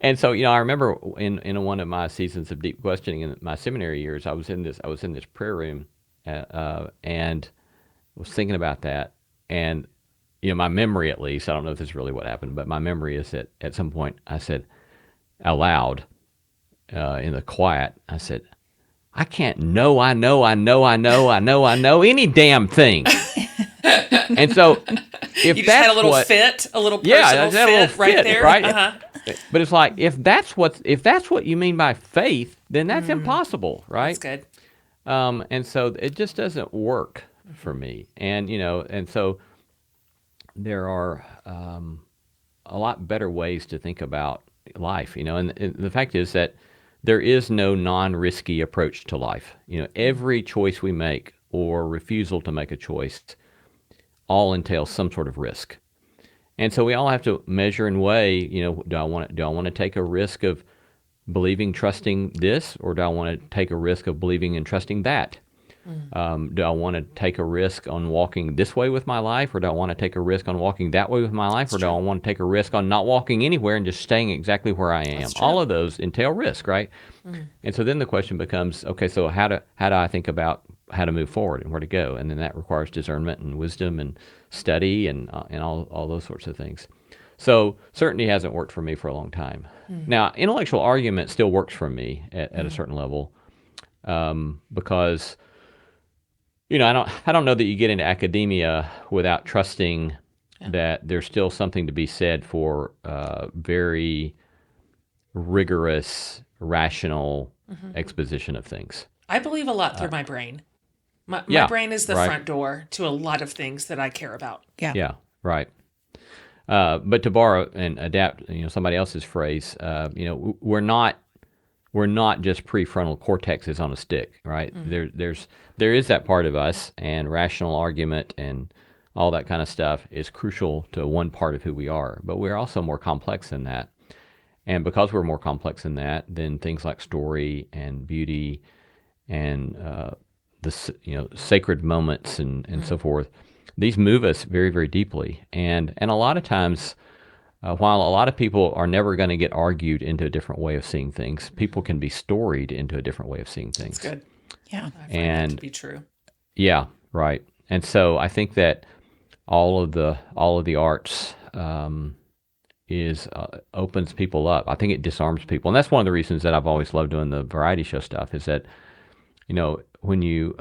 Speaker 3: And so, I remember in one of my seasons of deep questioning in my seminary years, I was in this prayer room, and was thinking about that. And my memory, at least, I don't know if this is really what happened, but my memory is that at some point I said out loud, in the quiet, I said, I can't know any damn thing. And so if
Speaker 1: you just
Speaker 3: that's
Speaker 1: had a little fit, a little personal fit right there.
Speaker 3: Right? But it's like, if that's what you mean by faith, then that's impossible, right?
Speaker 1: That's good.
Speaker 3: And so it just doesn't work for me. And, and so there are a lot better ways to think about life, and the fact is that there is no non-risky approach to life. Every choice we make or refusal to make a choice all entails some sort of risk. And so we all have to measure and weigh, do I want to take a risk of believing, trusting this, or do I want to take a risk of believing and trusting that? Do I want to take a risk on walking this way with my life, or do I want to take a risk on walking that way with my life, or do I want to take a risk on not walking anywhere and just staying exactly where I am? All of those entail risk, right? And so then the question becomes, okay, so how do I think about how to move forward and where to go? And then that requires discernment and wisdom and study and all those sorts of things. So certainty hasn't worked for me for a long time. Now, intellectual argument still works for me at a certain level, because I don't know that you get into academia without trusting that there's still something to be said for very rigorous, rational exposition of things.
Speaker 1: I believe a lot through my brain. My brain is the front door to a lot of things that I care about.
Speaker 3: Yeah, right. But to borrow and adapt, somebody else's phrase, we're not just prefrontal cortexes on a stick, right? There is that part of us, and rational argument and all that kind of stuff is crucial to one part of who we are. But we're also more complex than that. And because we're more complex than that, then things like story and beauty and the sacred moments and so forth, these move us very, very deeply. And a lot of times, while a lot of people are never going to get argued into a different way of seeing things, people can be storied into a different way of seeing things.
Speaker 1: That's good.
Speaker 2: Yeah.
Speaker 1: I find that to be true.
Speaker 3: Yeah, right. And so I think that all of the arts opens people up. I think it disarms people, and that's one of the reasons that I've always loved doing the variety show stuff. Is that when you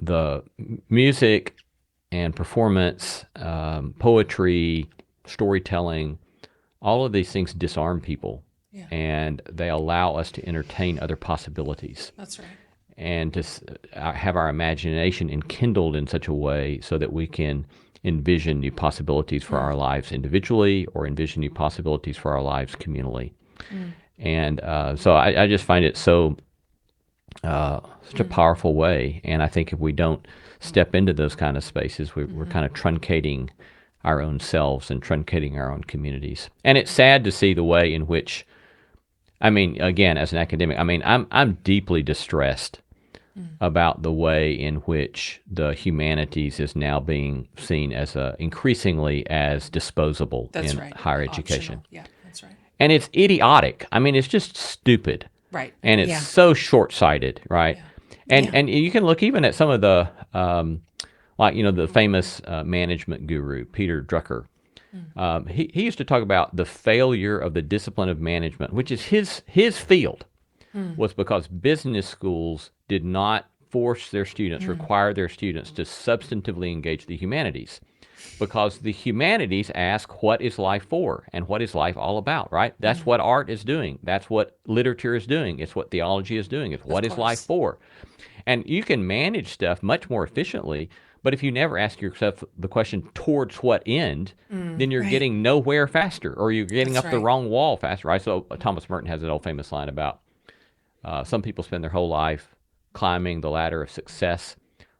Speaker 3: the music and performance, poetry, storytelling, all of these things disarm people, and they allow us to entertain other possibilities.
Speaker 1: That's right.
Speaker 3: And to have our imagination enkindled in such a way so that we can envision new possibilities for our lives individually, or envision new possibilities for our lives communally. And so I just find it so such a powerful way. And I think if we don't step into those kind of spaces, we're kind of truncating our own selves and truncating our own communities. And it's sad to see the way in which, again, as an academic, I'm deeply distressed about the way in which the humanities is now being seen as increasingly as disposable in higher education.
Speaker 1: Yeah, that's right.
Speaker 3: And it's idiotic. It's just stupid.
Speaker 1: Right.
Speaker 3: And it's so short-sighted, right? Yeah. And you can look even at some of the, the famous management guru, Peter Drucker. He used to talk about the failure of the discipline of management, which is his field, was because business schools did not force their students, require their students to substantively engage the humanities. Because the humanities ask, what is life for? And what is life all about, right? That's what art is doing. That's what literature is doing. It's what theology is doing. It's what is life for? And you can manage stuff much more efficiently, but if you never ask yourself the question, towards what end, then you're getting nowhere faster, or you're getting up the wrong wall faster, right? So Thomas Merton has that old famous line about some people spend their whole life climbing the ladder of success,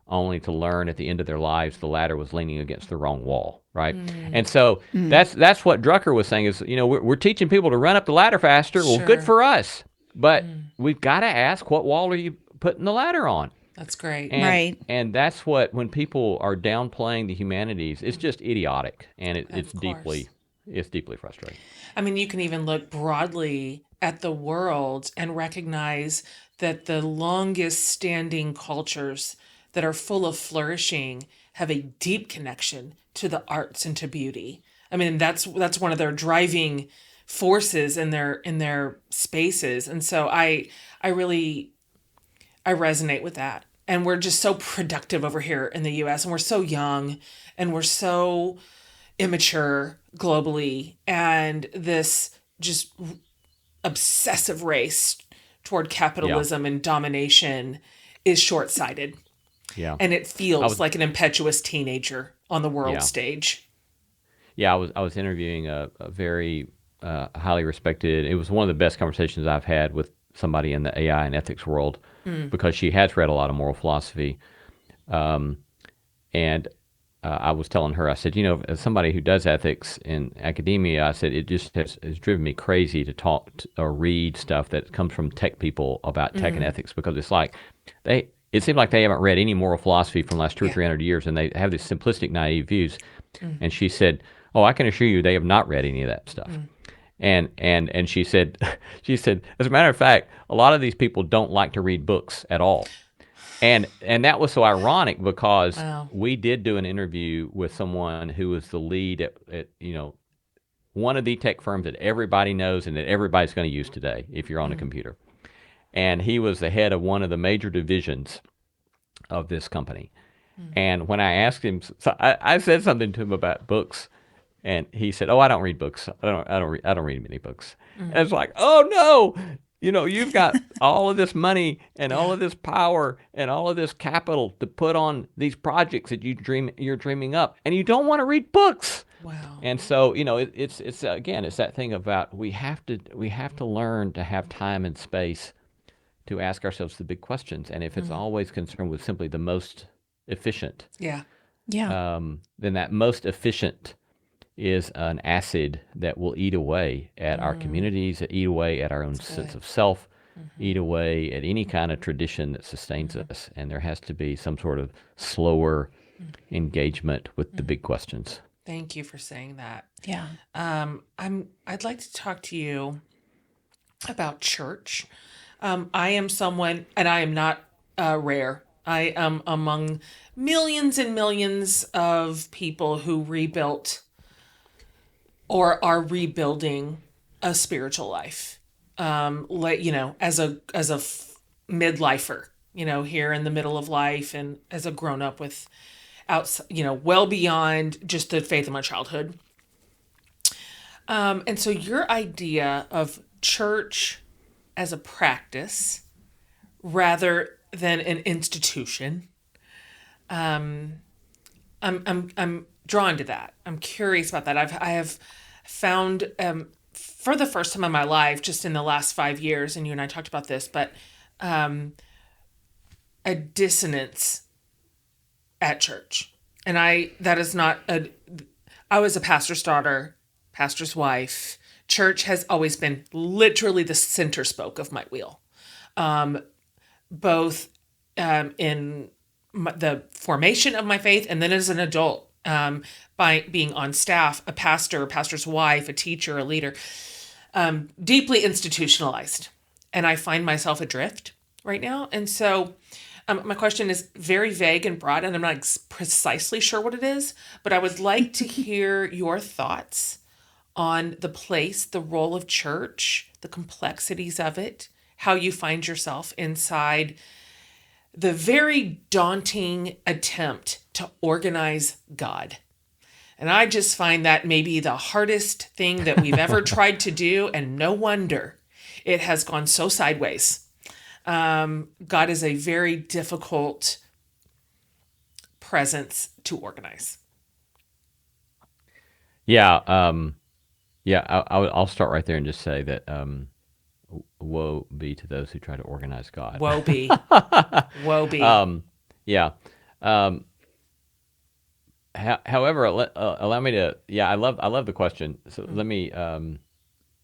Speaker 3: only to learn at the end of their lives the ladder was leaning against the wrong wall, right? And so that's what Drucker was saying is, we're teaching people to run up the ladder faster. Well, good for us. But we've got to ask, what wall are you putting the ladder on?
Speaker 1: That's great.
Speaker 2: Right.
Speaker 3: And that's what, when people are downplaying the humanities, it's just idiotic, and it's deeply frustrating.
Speaker 1: You can even look broadly at the world and recognize that the longest standing cultures that are full of flourishing have a deep connection to the arts and to beauty. That's one of their driving forces in their spaces. And so I resonate with that. And we're just so productive over here in the US, and we're so young, and we're so immature globally, and this just obsessive race toward capitalism and domination is short-sighted.
Speaker 3: Yeah.
Speaker 1: And it feels like an impetuous teenager on the world stage.
Speaker 3: Yeah, I was interviewing a very highly respected. It was one of the best conversations I've had with somebody in the AI and ethics world because she has read a lot of moral philosophy. And I was telling her, I said, as somebody who does ethics in academia, I said, it just has driven me crazy to talk or read stuff that comes from tech people about tech and ethics, because it's like it seems like they haven't read any moral philosophy from the last 200 or 300 years, and they have these simplistic, naive views. And she said, "Oh, I can assure you, they have not read any of that stuff." And she said, as a matter of fact, a lot of these people don't like to read books at all. And that was so ironic, because we did do an interview with someone who was the lead at one of the tech firms that everybody knows and that everybody's going to use today if you're on a computer. And he was the head of one of the major divisions of this company. And when I asked him, so I said something to him about books, and he said, "Oh, I don't read books. I don't read many books." And it's like, oh no, you've got all of this money and all of this power and all of this capital to put on these projects that you're dreaming up, and you don't want to read books.
Speaker 1: Wow.
Speaker 3: And so, it's again, it's that thing about we have to learn to have time and space to ask ourselves the big questions. And if it's always concerned with simply the most efficient,
Speaker 2: yeah,
Speaker 3: then that most efficient is an acid that will eat away at our communities, eat away at our own sense of self, eat away at any kind of tradition that sustains us. And there has to be some sort of slower engagement with the big questions.
Speaker 1: Thank you for saying that.
Speaker 2: Yeah.
Speaker 1: I'd like to talk to you about church. I am someone, and I am not rare. I am among millions and millions of people who rebuilt or are rebuilding a spiritual life. As a midlifer, here in the middle of life, and as a grown up with well beyond just the faith of my childhood. And so your idea of church as a practice rather than an institution, I'm drawn to that. I'm curious about that. I have found for the first time in my life, just in the last 5 years, and you and I talked about this, but a dissonance at church. And I was a pastor's daughter, pastor's wife. Church has always been literally the center spoke of my wheel, both in the formation of my faith and then as an adult, by being on staff, a pastor, a pastor's wife, a teacher, a leader, deeply institutionalized. And I find myself adrift right now. And so my question is very vague and broad, and I'm not precisely sure what it is, but I would like to hear your thoughts on the place, the role of church, the complexities of it, how you find yourself inside the very daunting attempt to organize God. And I just find that maybe the hardest thing that we've ever tried to do, and no wonder it has gone so sideways. God is a very difficult presence to organize.
Speaker 3: Yeah. I'll start right there and just say that woe be to those who try to organize God.
Speaker 1: Woe be. Woe be.
Speaker 3: Yeah. However, allow me to. Yeah, I love the question. So let me kind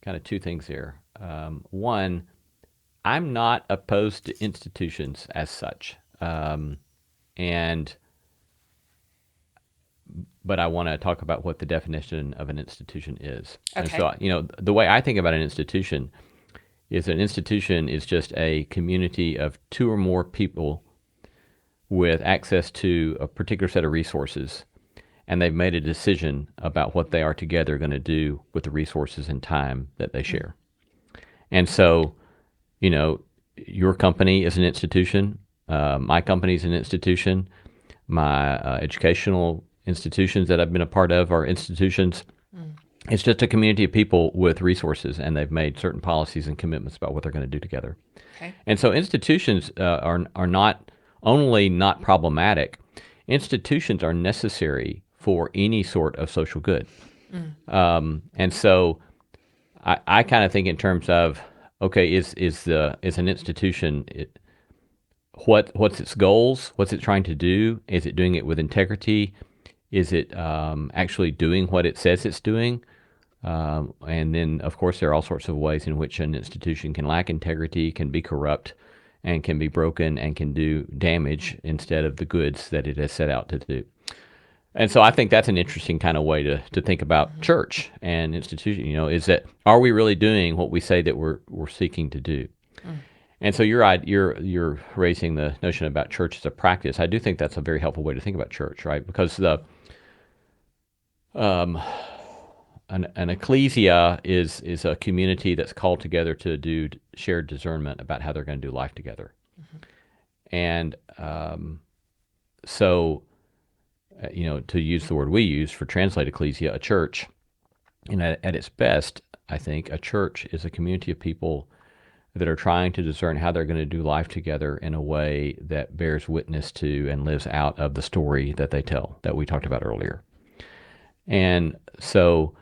Speaker 3: of two things here. One, I'm not opposed to institutions as such, but I want to talk about what the definition of an institution is.
Speaker 1: Okay.
Speaker 3: And so, the way I think about an institution is just a community of two or more people with access to a particular set of resources, and they've made a decision about what they are together going to do with the resources and time that they share. And so, your company is an institution. My company is an institution. My educational institutions that I've been a part of are institutions. It's just a community of people with resources, and they've made certain policies and commitments about what they're going to do together.
Speaker 1: Okay.
Speaker 3: And so institutions are not only not problematic, institutions are necessary for any sort of social good. And so I kind of think in terms of, okay, is an institution, what's its goals? What's it trying to do? Is it doing it with integrity? Is it actually doing what it says it's doing? And then, of course, there are all sorts of ways in which an institution can lack integrity, can be corrupt, and can be broken, and can do damage instead of the goods that it has set out to do. And so I think that's an interesting kind of way to think about church and institution. Is that, are we really doing what we say that we're seeking to do? And so you're raising the notion about church as a practice. I do think that's a very helpful way to think about church, right? Because an ecclesia is a community that's called together to do shared discernment about how they're going to do life together. And so, to use the word we use for translate ecclesia, a church, at its best, I think a church is a community of people that are trying to discern how they're going to do life together in a way that bears witness to and lives out of the story that they tell, that we talked about earlier. And so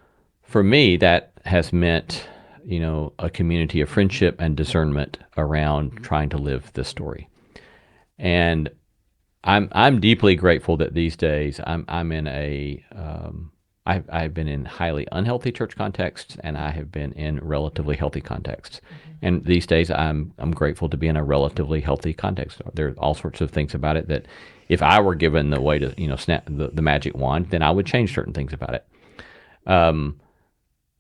Speaker 3: for me, that has meant, a community of friendship and discernment around trying to live this story. And I'm deeply grateful that these days I'm in I've been in highly unhealthy church contexts, and I have been in relatively healthy contexts. And these days I'm grateful to be in a relatively healthy context. There are all sorts of things about it that if I were given the way to snap the magic wand, then I would change certain things about it.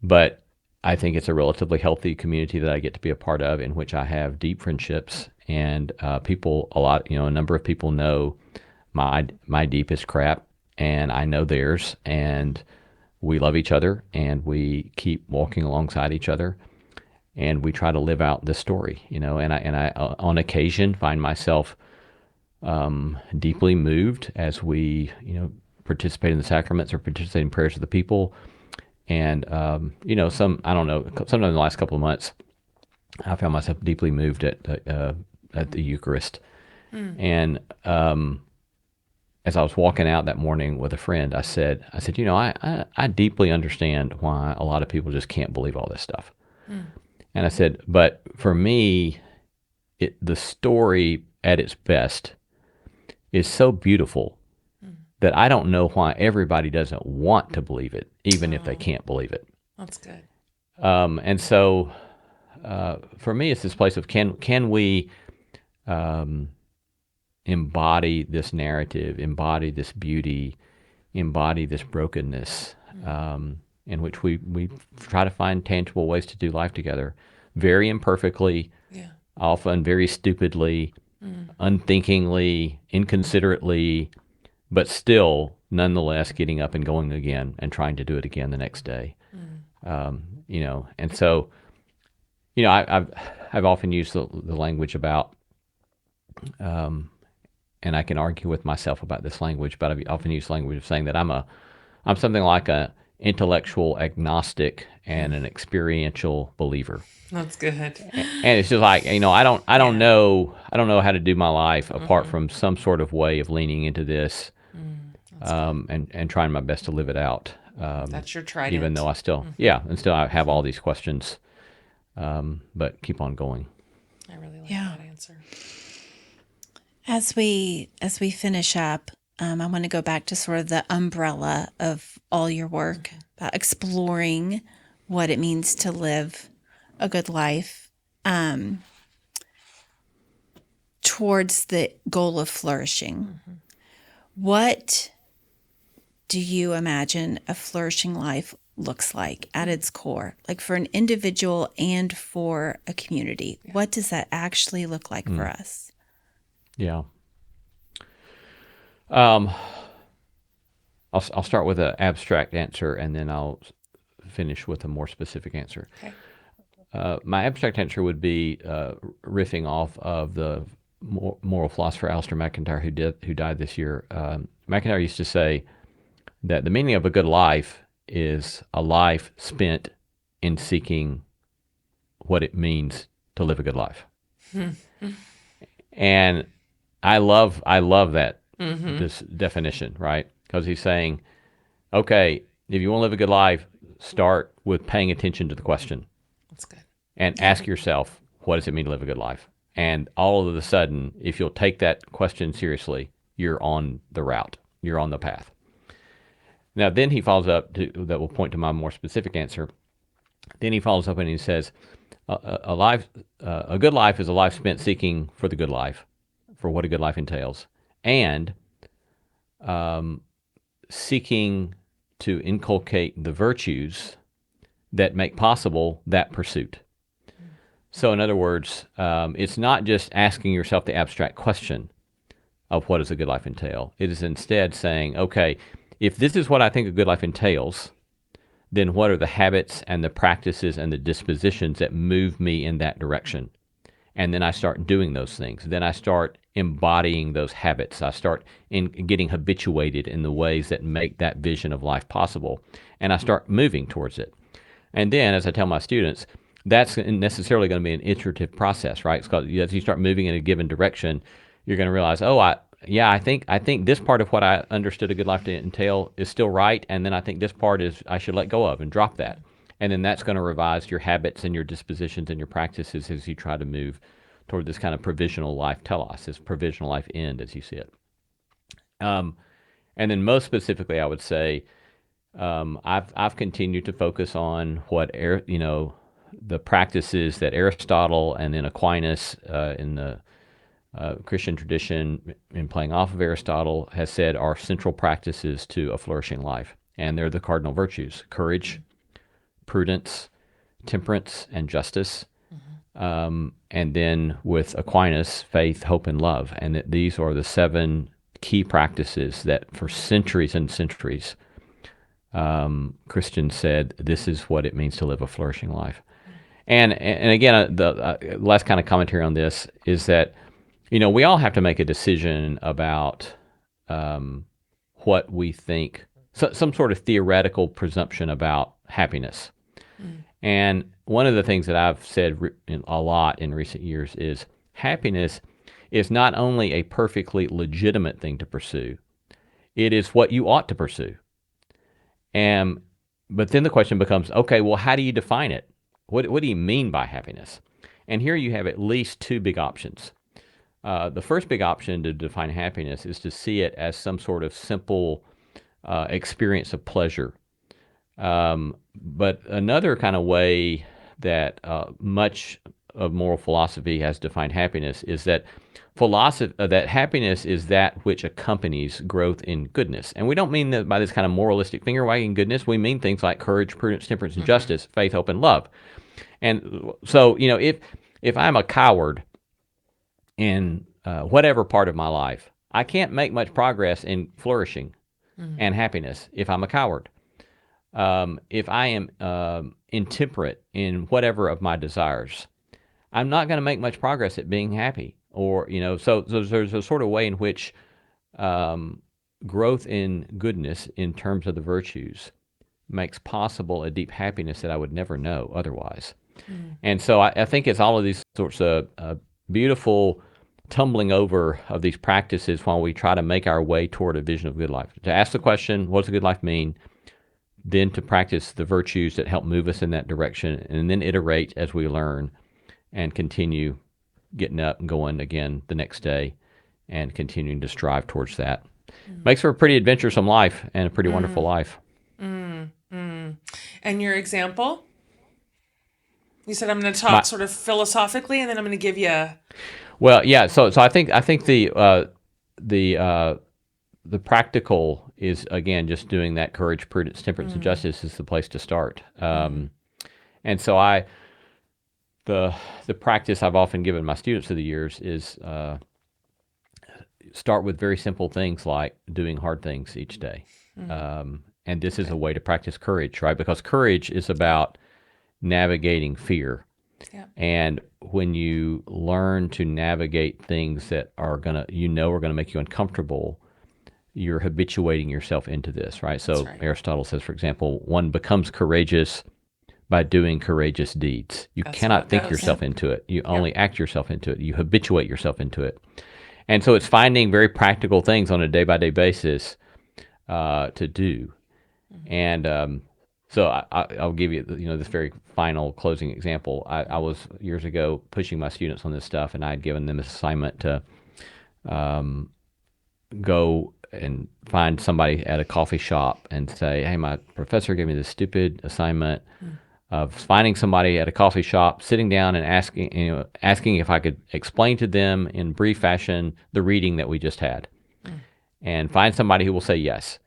Speaker 3: But I think it's a relatively healthy community that I get to be a part of, in which I have deep friendships, and people, a number of people know my deepest crap, and I know theirs, and we love each other, and we keep walking alongside each other, and we try to live out this story, and I on occasion find myself deeply moved as we, participate in the sacraments or participate in prayers of the people. And, sometime in the last couple of months, I found myself deeply moved at the Eucharist. And as I was walking out that morning with a friend, I said, I deeply understand why a lot of people just can't believe all this stuff. And I said, but for me, the story at its best is so beautiful that I don't know why everybody doesn't want to believe it, even if they can't believe it.
Speaker 1: That's good.
Speaker 3: And so for me, it's this place of can we embody this narrative, embody this beauty, embody this brokenness, in which we try to find tangible ways to do life together, very imperfectly, often very stupidly, unthinkingly, inconsiderately, but still, nonetheless, getting up and going again and trying to do it again the next day. And so, I've often used the language about, and I can argue with myself about this language, but I've often used language of saying that I'm something like a intellectual agnostic and an experiential believer.
Speaker 1: That's good.
Speaker 3: And it's just like, I don't know how to do my life apart from some sort of way of leaning into this, and trying my best to live it out.
Speaker 1: That's your trident.
Speaker 3: Even though I still, and still I have all these questions, but keep on going.
Speaker 1: I really like that answer.
Speaker 2: As we finish up, I want to go back to sort of the umbrella of all your work about exploring what it means to live a good life, towards the goal of flourishing. What do you imagine a flourishing life looks like at its core, like for an individual and for a community? What does that actually look like for us?
Speaker 3: Yeah. I'll start with an abstract answer, and then I'll finish with a more specific answer.
Speaker 1: Okay.
Speaker 3: My abstract answer would be riffing off of the moral philosopher Alistair McIntyre, who died this year. McIntyre used to say that the meaning of a good life is a life spent in seeking what it means to live a good life. And I love that this definition, right? Because he's saying, okay, if you want to live a good life, start with paying attention to the question.
Speaker 1: That's good.
Speaker 3: And ask yourself, what does it mean to live a good life? And all of a sudden, if you'll take that question seriously, you're on the route. You're on the path. Now, then he follows up, that will point to my more specific answer. Then he follows up and he says, a good life is a life spent seeking for the good life, for what a good life entails, and seeking to inculcate the virtues that make possible that pursuit. So in other words, it's not just asking yourself the abstract question of what does a good life entail. It is instead saying, okay, if this is what I think a good life entails, then what are the habits and the practices and the dispositions that move me in that direction? And then I start doing those things. Then I start embodying those habits. I start getting habituated in the ways that make that vision of life possible. And I start moving towards it. And then, as I tell my students, that's necessarily going to be an iterative process, right? Because as you start moving in a given direction, you're going to realize, I think this part of what I understood a good life to entail is still right, and then I think this part is I should let go of and drop that. And then that's going to revise your habits and your dispositions and your practices as you try to move toward this kind of provisional life telos, this provisional life end as you see it. And then most specifically, I would say, I've continued to focus on what the practices that Aristotle and then Aquinas in the Christian tradition, in playing off of Aristotle, has said are central practices to a flourishing life. And they're the cardinal virtues: courage, prudence, temperance, and justice. And then with Aquinas, faith, hope, and love. And that these are the 7 key practices that for centuries and centuries, Christians said, this is what it means to live a flourishing life. And again, the last kind of commentary on this is that, we all have to make a decision about what we think, some sort of theoretical presumption about happiness. And one of the things that I've said a lot in recent years is happiness is not only a perfectly legitimate thing to pursue, it is what you ought to pursue. But then the question becomes, okay, well, how do you define it? What do you mean by happiness? And here you have at least 2 big options. The first big option to define happiness is to see it as some sort of simple experience of pleasure. But another kind of way that much of moral philosophy has defined happiness is that that happiness is that which accompanies growth in goodness. And we don't mean that by this kind of moralistic finger-wagging goodness. We mean things like courage, prudence, temperance, and justice, faith, hope, and love. And so, if I'm a coward in whatever part of my life, I can't make much progress in flourishing and happiness if I'm a coward. If I am intemperate in whatever of my desires, I'm not going to make much progress at being happy. Or, so there's a sort of way in which growth in goodness in terms of the virtues makes possible a deep happiness that I would never know otherwise. And so I think it's all of these sorts of beautiful tumbling over of these practices while we try to make our way toward a vision of good life. To ask the question, what does a good life mean? Then to practice the virtues that help move us in that direction, and then iterate as we learn and continue getting up and going again the next day and continuing to strive towards that. Makes for a pretty adventuresome life and a pretty wonderful life.
Speaker 1: And your example? You said I'm going to talk sort of philosophically, and then I'm going to give you.
Speaker 3: Well, yeah. So I think the practical is, again, just doing that courage, prudence, temperance, and justice is the place to start. And so the practice I've often given my students through the years is start with very simple things like doing hard things each day. And this is a way to practice courage, right? Because courage is about navigating fear. Yeah. And when you learn to navigate things that are going to, are going to make you uncomfortable, you're habituating yourself into this, right? So Aristotle says, for example, one becomes courageous by doing courageous deeds. You cannot think yourself into it. You only act yourself into it. You habituate yourself into it. And so it's finding very practical things on a day-by-day basis to do. And so I'll give you, this very final closing example. I was years ago pushing my students on this stuff, and I had given them this assignment to go and find somebody at a coffee shop and say, hey, my professor gave me this stupid assignment of finding somebody at a coffee shop, sitting down and asking if I could explain to them in brief fashion the reading that we just had, and find somebody who will say yes.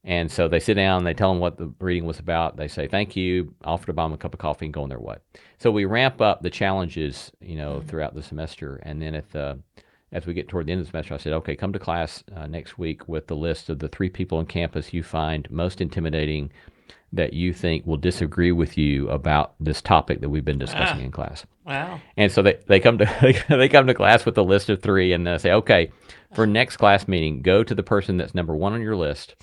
Speaker 3: And so they sit down, they tell them what the reading was about. They say, thank you, offer to buy them a cup of coffee and go on their way. So we ramp up the challenges, throughout the semester. And then as we get toward the end of the semester, I said, okay, come to class next week with the list of the 3 people on campus you find most intimidating that you think will disagree with you about this topic that we've been discussing in class.
Speaker 1: Wow.
Speaker 3: And so they come to they come to class with a list of 3, and then I say, okay, for next class meeting, go to the person that's number 1 on your list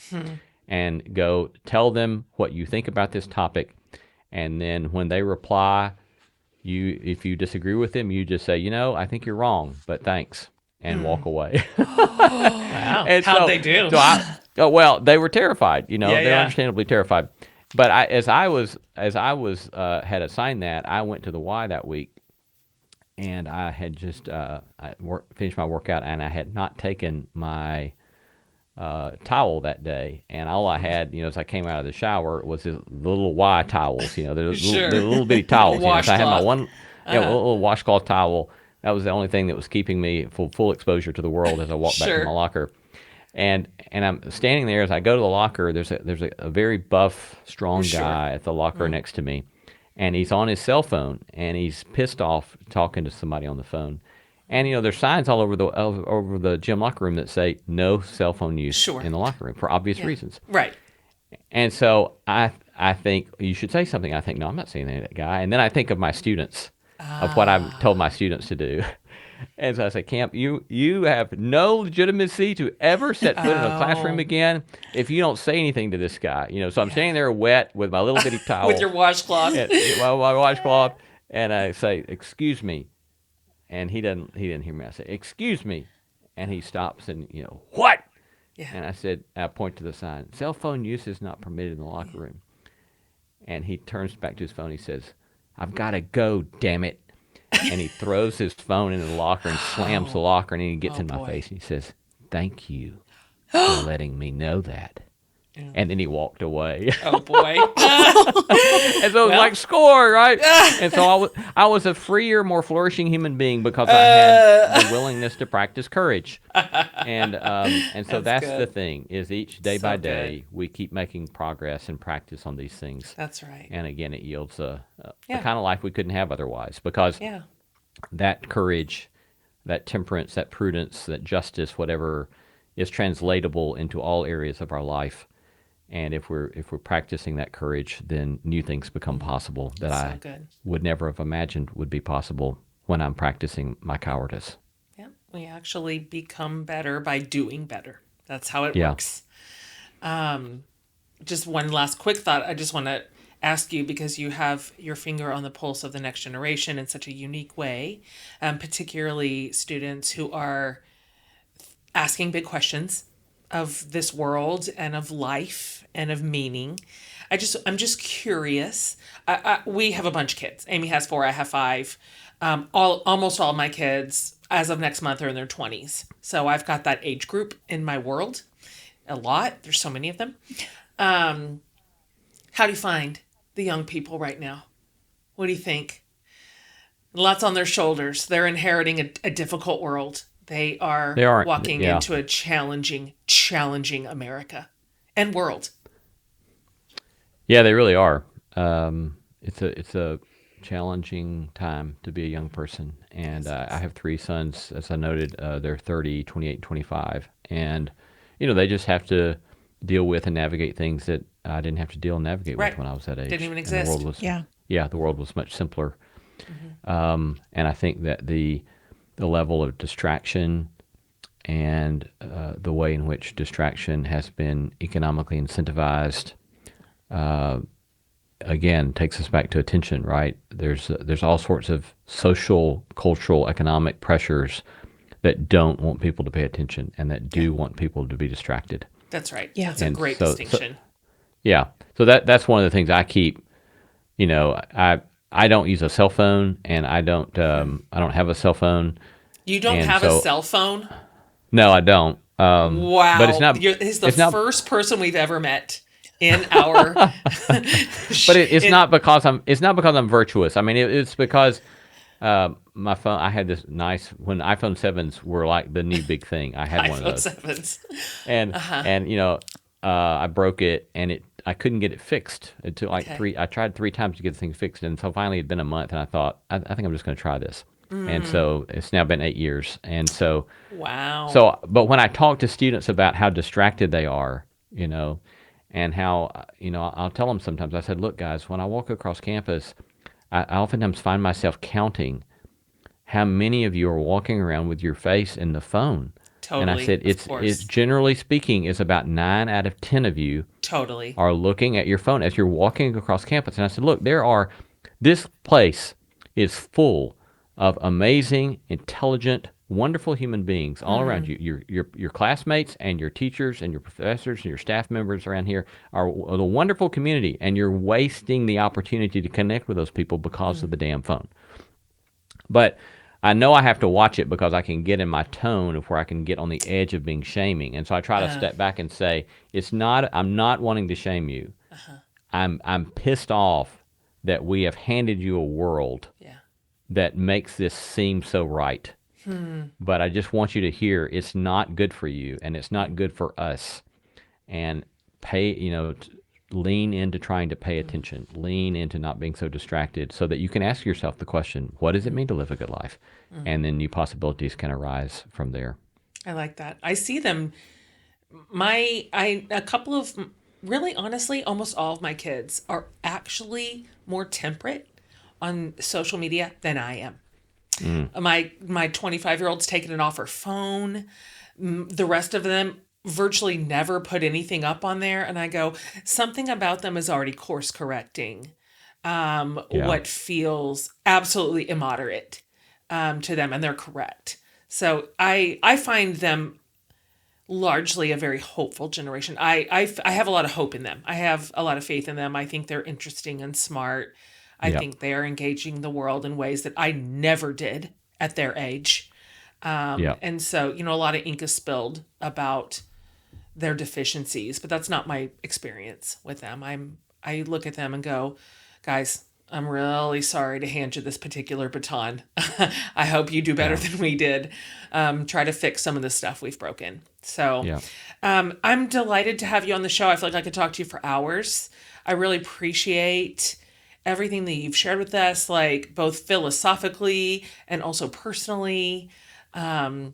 Speaker 3: and go tell them what you think about this topic. And then when they reply, if you disagree with them, you just say, I think you're wrong, but thanks, and walk away.
Speaker 1: Wow.
Speaker 3: And
Speaker 1: how'd they do?
Speaker 3: Well, they were terrified. They were understandably terrified. But as I was had assigned that, I went to the Y that week, and I had just finished my workout, and I had not taken my towel that day, and all I had, as I came out of the shower, was the little Y towels. They're little bitty towels. So I had my one, little washcloth towel. That was the only thing that was keeping me full exposure to the world as I walked back to my locker. And I'm standing there as I go to the locker. There's a very buff, strong guy at the locker next to me, and he's on his cell phone, and he's pissed off talking to somebody on the phone. And there's signs all over the gym locker room that say no cell phone use in the locker room for obvious reasons.
Speaker 1: Right.
Speaker 3: And so I think you should say something. I think, no, I'm not saying anything to that guy. And then I think of my students, of what I've told my students to do. And so I say, Camp, you have no legitimacy to ever set foot in a classroom again if you don't say anything to this guy. So I'm standing there wet with my little bitty towel.
Speaker 1: With your washcloth.
Speaker 3: My washcloth. And I say, excuse me. And he didn't hear me. I say, excuse me. And he stops and, what? Yeah. And I said, I point to the sign, cell phone use is not permitted in the locker room. And he turns back to his phone. He says, I've got to go, damn it. And he throws his phone into the locker and slams the locker, and he gets in my face and he says, thank you for letting me know that. Yeah. And then he walked away.
Speaker 1: Oh, boy.
Speaker 3: And so it was like, score, right? And so I was a freer, more flourishing human being because I had the willingness to practice courage. And so that's the thing, is each day by day, we keep making progress and practice on these things.
Speaker 1: That's right.
Speaker 3: And again, it yields the kind of life we couldn't have otherwise, because that courage, that temperance, that prudence, that justice, whatever, is translatable into all areas of our life. And if we're practicing that courage, then new things become possible that I would never have imagined would be possible when I'm practicing my cowardice.
Speaker 1: Yeah, we actually become better by doing better. That's how it works. Just one last quick thought. I just want to ask you, because you have your finger on the pulse of the next generation in such a unique way, particularly students who are asking big questions of this world and of life and of meaning. I'm just curious. We have a bunch of kids. Amy has 4, I have 5. Almost all my kids as of next month are in their 20s. So I've got that age group in my world a lot. There's so many of them. How do you find the young people right now? What do you think? Lots on their shoulders. They're inheriting a difficult world. They are walking into a challenging America and world.
Speaker 3: Yeah, they really are. It's a challenging time to be a young person. And I have 3 sons, as I noted. They're 30, 28, and 25. And, they just have to deal with and navigate things that I didn't have to navigate with when I was that age.
Speaker 1: Didn't even exist.
Speaker 3: The world was much simpler. Mm-hmm. And I think that the level of distraction and the way in which distraction has been economically incentivized, again, takes us back to attention, right? There's all sorts of social, cultural, economic pressures that don't want people to pay attention and that do want people to be distracted.
Speaker 1: That's right.
Speaker 2: Yeah.
Speaker 1: That's a great distinction.
Speaker 3: So that's one of the things I keep. I don't use a cell phone, and I don't have a cell phone.
Speaker 1: You don't have a cell phone?
Speaker 3: No, I don't.
Speaker 1: Wow.
Speaker 3: But it's not.
Speaker 1: He's the first person we've ever met in our.
Speaker 3: But it's not because I'm virtuous. I mean, it's because my phone. I had this nice when iPhone 7s were like the new big thing. I had one of those.
Speaker 1: iPhone 7s.
Speaker 3: And I broke it, and I couldn't get it fixed until I tried 3 times to get the thing fixed, and so finally it'd been a month, and I thought, I think I'm just going to try this. And so it's now been 8 years, and so
Speaker 1: wow.
Speaker 3: So, but when I talk to students about how distracted they are, and how I'll tell them sometimes. I said, look, guys, when I walk across campus, I oftentimes find myself counting how many of you are walking around with your face in the phone.
Speaker 1: Totally.
Speaker 3: And I said, it's generally speaking, is about 9 out of 10 of you
Speaker 1: totally
Speaker 3: are looking at your phone as you're walking across campus. And I said, look, this place is full of amazing, intelligent, wonderful human beings all around you. Your classmates and your teachers and your professors and your staff members around here are a wonderful community, and you're wasting the opportunity to connect with those people because of the damn phone. But I know I have to watch it because I can get in my tone of where I can get on the edge of being shaming. And so I try to step back and say, I'm not wanting to shame you. I'm pissed off that we have handed you a world that makes this seem so right. But I just want you to hear it's not good for you, and it's not good for us. And lean into trying to pay attention, lean into not being so distracted, so that you can ask yourself the question, what does it mean to live a good life? And then new possibilities can arise from there.
Speaker 1: I like that. I see them. A couple of, really honestly, almost all of my kids are actually more temperate on social media than I am. My 25-year-old's taken it off her phone. The rest of them virtually never put anything up on there. And I go, something about them is already course correcting what feels absolutely immoderate to them. And they're correct. So I find them largely a very hopeful generation. I have a lot of hope in them. I have a lot of faith in them. I think they're interesting and smart. I think they are engaging the world in ways that I never did at their age. And so, a lot of ink is spilled about their deficiencies, but that's not my experience with them. I look at them and go, guys, I'm really sorry to hand you this particular baton. I hope you do better than we did. Try to fix some of the stuff we've broken. So I'm delighted to have you on the show. I feel like I could talk to you for hours. I really appreciate everything that you've shared with us, like both philosophically and also personally. And,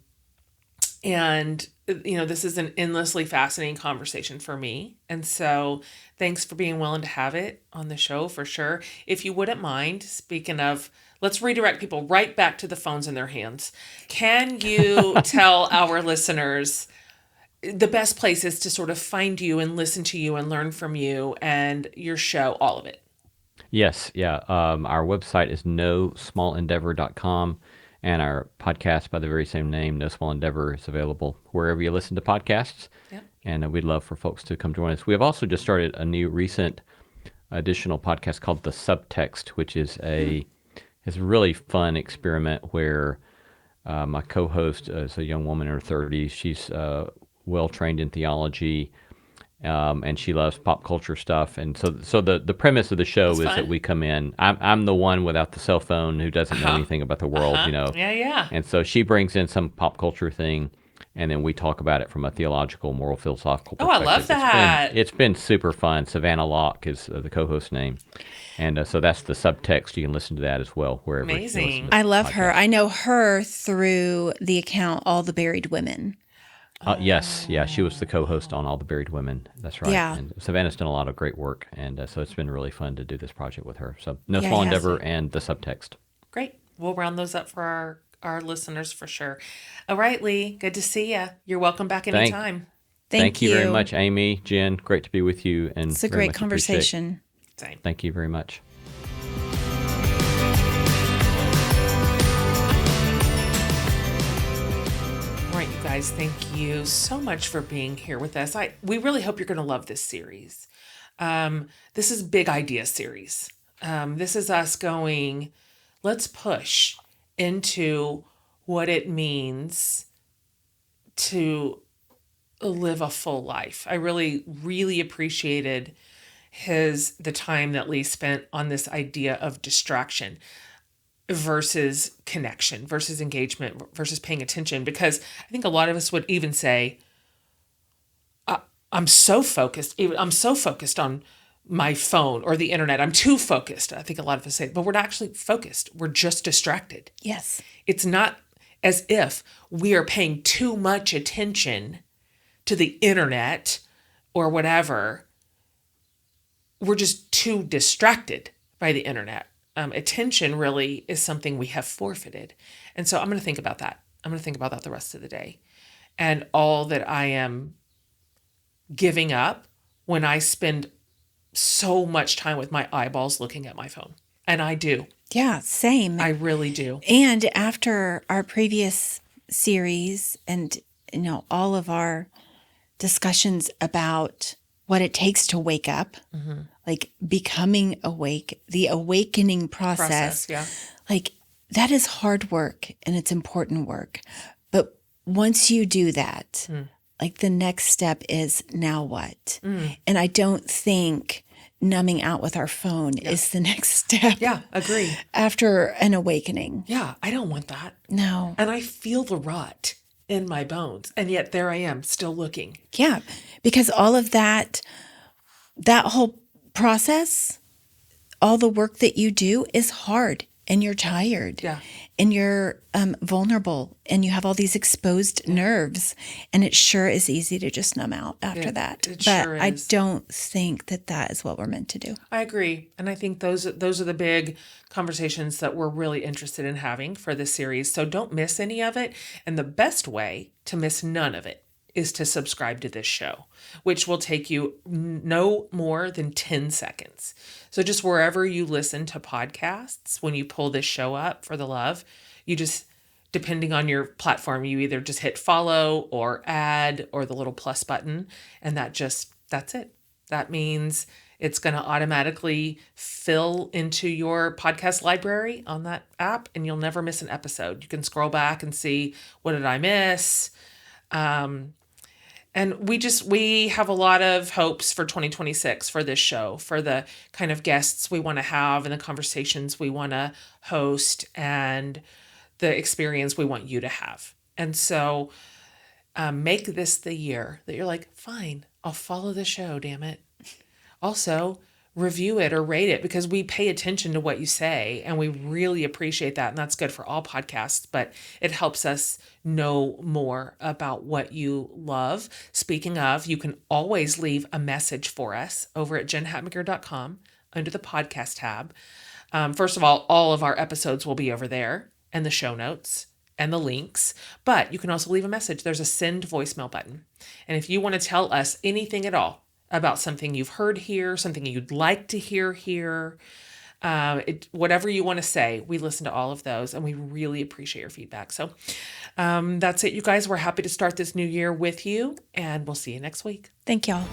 Speaker 1: this is an endlessly fascinating conversation for me. And so thanks for being willing to have it on the show for sure. If you wouldn't mind, speaking of, let's redirect people right back to the phones in their hands. Can you tell our listeners the best places to sort of find you and listen to you and learn from you and your show, all of it?
Speaker 3: Yes, yeah. Our website is nosmallendeavor.com, and our podcast by the very same name, No Small Endeavor, is available wherever you listen to podcasts. Yep. And we'd love for folks to come join us. We have also just started a new recent additional podcast called The Subtext, which is a really fun experiment where my co-host is a young woman in her 30s. She's well trained in theology. And she loves pop culture stuff, and so the premise of the show is that we come in. I'm the one without the cell phone who doesn't know anything about the world,
Speaker 1: Yeah.
Speaker 3: And so she brings in some pop culture thing, and then we talk about it from a theological, moral, philosophical perspective.
Speaker 1: Oh, I love that.
Speaker 3: It's been super fun. Savannah Locke is the co-host name, and so that's The Subtext. You can listen to that as well wherever.
Speaker 1: Amazing.
Speaker 2: I love her. I know her through the account All the Buried Women.
Speaker 3: Yes, yeah, she was the co-host on All the Buried Women. That's right.
Speaker 2: Yeah.
Speaker 3: And Savannah's done a lot of great work, and so it's been really fun to do this project with her. So No Small Endeavor and The Subtext.
Speaker 1: Great. We'll round those up for our listeners for sure. All right, Lee, good to see you. You're welcome back anytime.
Speaker 2: Thank you
Speaker 3: very much, Amy, Jen. Great to be with you. And
Speaker 2: it's a great conversation.
Speaker 1: Same.
Speaker 3: Thank you very much.
Speaker 1: All right, you guys, thank you so much for being here with us. We really hope you're going to love this series. This is Big Idea series. This is us going, let's push into what it means to live a full life. I really, really appreciated the time that Lee spent on this idea of distraction versus connection, versus engagement, versus paying attention, because I think a lot of us would even say, I'm so focused on my phone or the internet. I'm too focused. I think a lot of us say, but we're not actually focused. We're just distracted.
Speaker 2: Yes.
Speaker 1: It's not as if we are paying too much attention to the internet or whatever. We're just too distracted by the internet. Attention really is something we have forfeited. And so I'm going to think about that. I'm going to think about that the rest of the day. And all that I am giving up when I spend so much time with my eyeballs looking at my phone. And I do.
Speaker 2: Yeah, same.
Speaker 1: I really do.
Speaker 2: And after our previous series and, all of our discussions about what it takes to wake up, like becoming awake, the awakening process,
Speaker 1: yeah.
Speaker 2: like that is hard work and it's important work. But once you do that, like the next step is now what? And I don't think numbing out with our phone is the next step.
Speaker 1: Yeah, agree.
Speaker 2: After an awakening.
Speaker 1: Yeah, I don't want that.
Speaker 2: No.
Speaker 1: And I feel the rot in my bones. And yet there I am still looking.
Speaker 2: Yeah, because all of that whole process, all the work that you do is hard and you're tired.
Speaker 1: Yeah.
Speaker 2: And you're vulnerable and you have all these exposed nerves. And it sure is easy to just numb out after that.
Speaker 1: It
Speaker 2: but
Speaker 1: sure is.
Speaker 2: I don't think that is what we're meant to do.
Speaker 1: I agree. And I think those are the big conversations that we're really interested in having for this series. So don't miss any of it. And the best way to miss none of it is to subscribe to this show, which will take you no more than 10 seconds. So just wherever you listen to podcasts, when you pull this show up for the love, you just, depending on your platform, you either just hit follow or add or the little plus button. And that's it. That means it's going to automatically fill into your podcast library on that app and you'll never miss an episode. You can scroll back and see, what did I miss? And we have a lot of hopes for 2026 for this show, for the kind of guests we want to have and the conversations we want to host and the experience we want you to have. And so make this the year that you're like, fine, I'll follow the show, damn it. Also, review it or rate it, because we pay attention to what you say and we really appreciate that. And that's good for all podcasts, but it helps us know more about what you love. Speaking of, you can always leave a message for us over at jenhatmaker.com under the podcast tab. First of all of our episodes will be over there and the show notes and the links, but you can also leave a message. There's a send voicemail button. And if you want to tell us anything at all about something you've heard here, something you'd like to hear here, whatever you want to say, we listen to all of those and we really appreciate your feedback. So that's it, you guys. We're happy to start this new year with you and we'll see you next week.
Speaker 2: Thank y'all.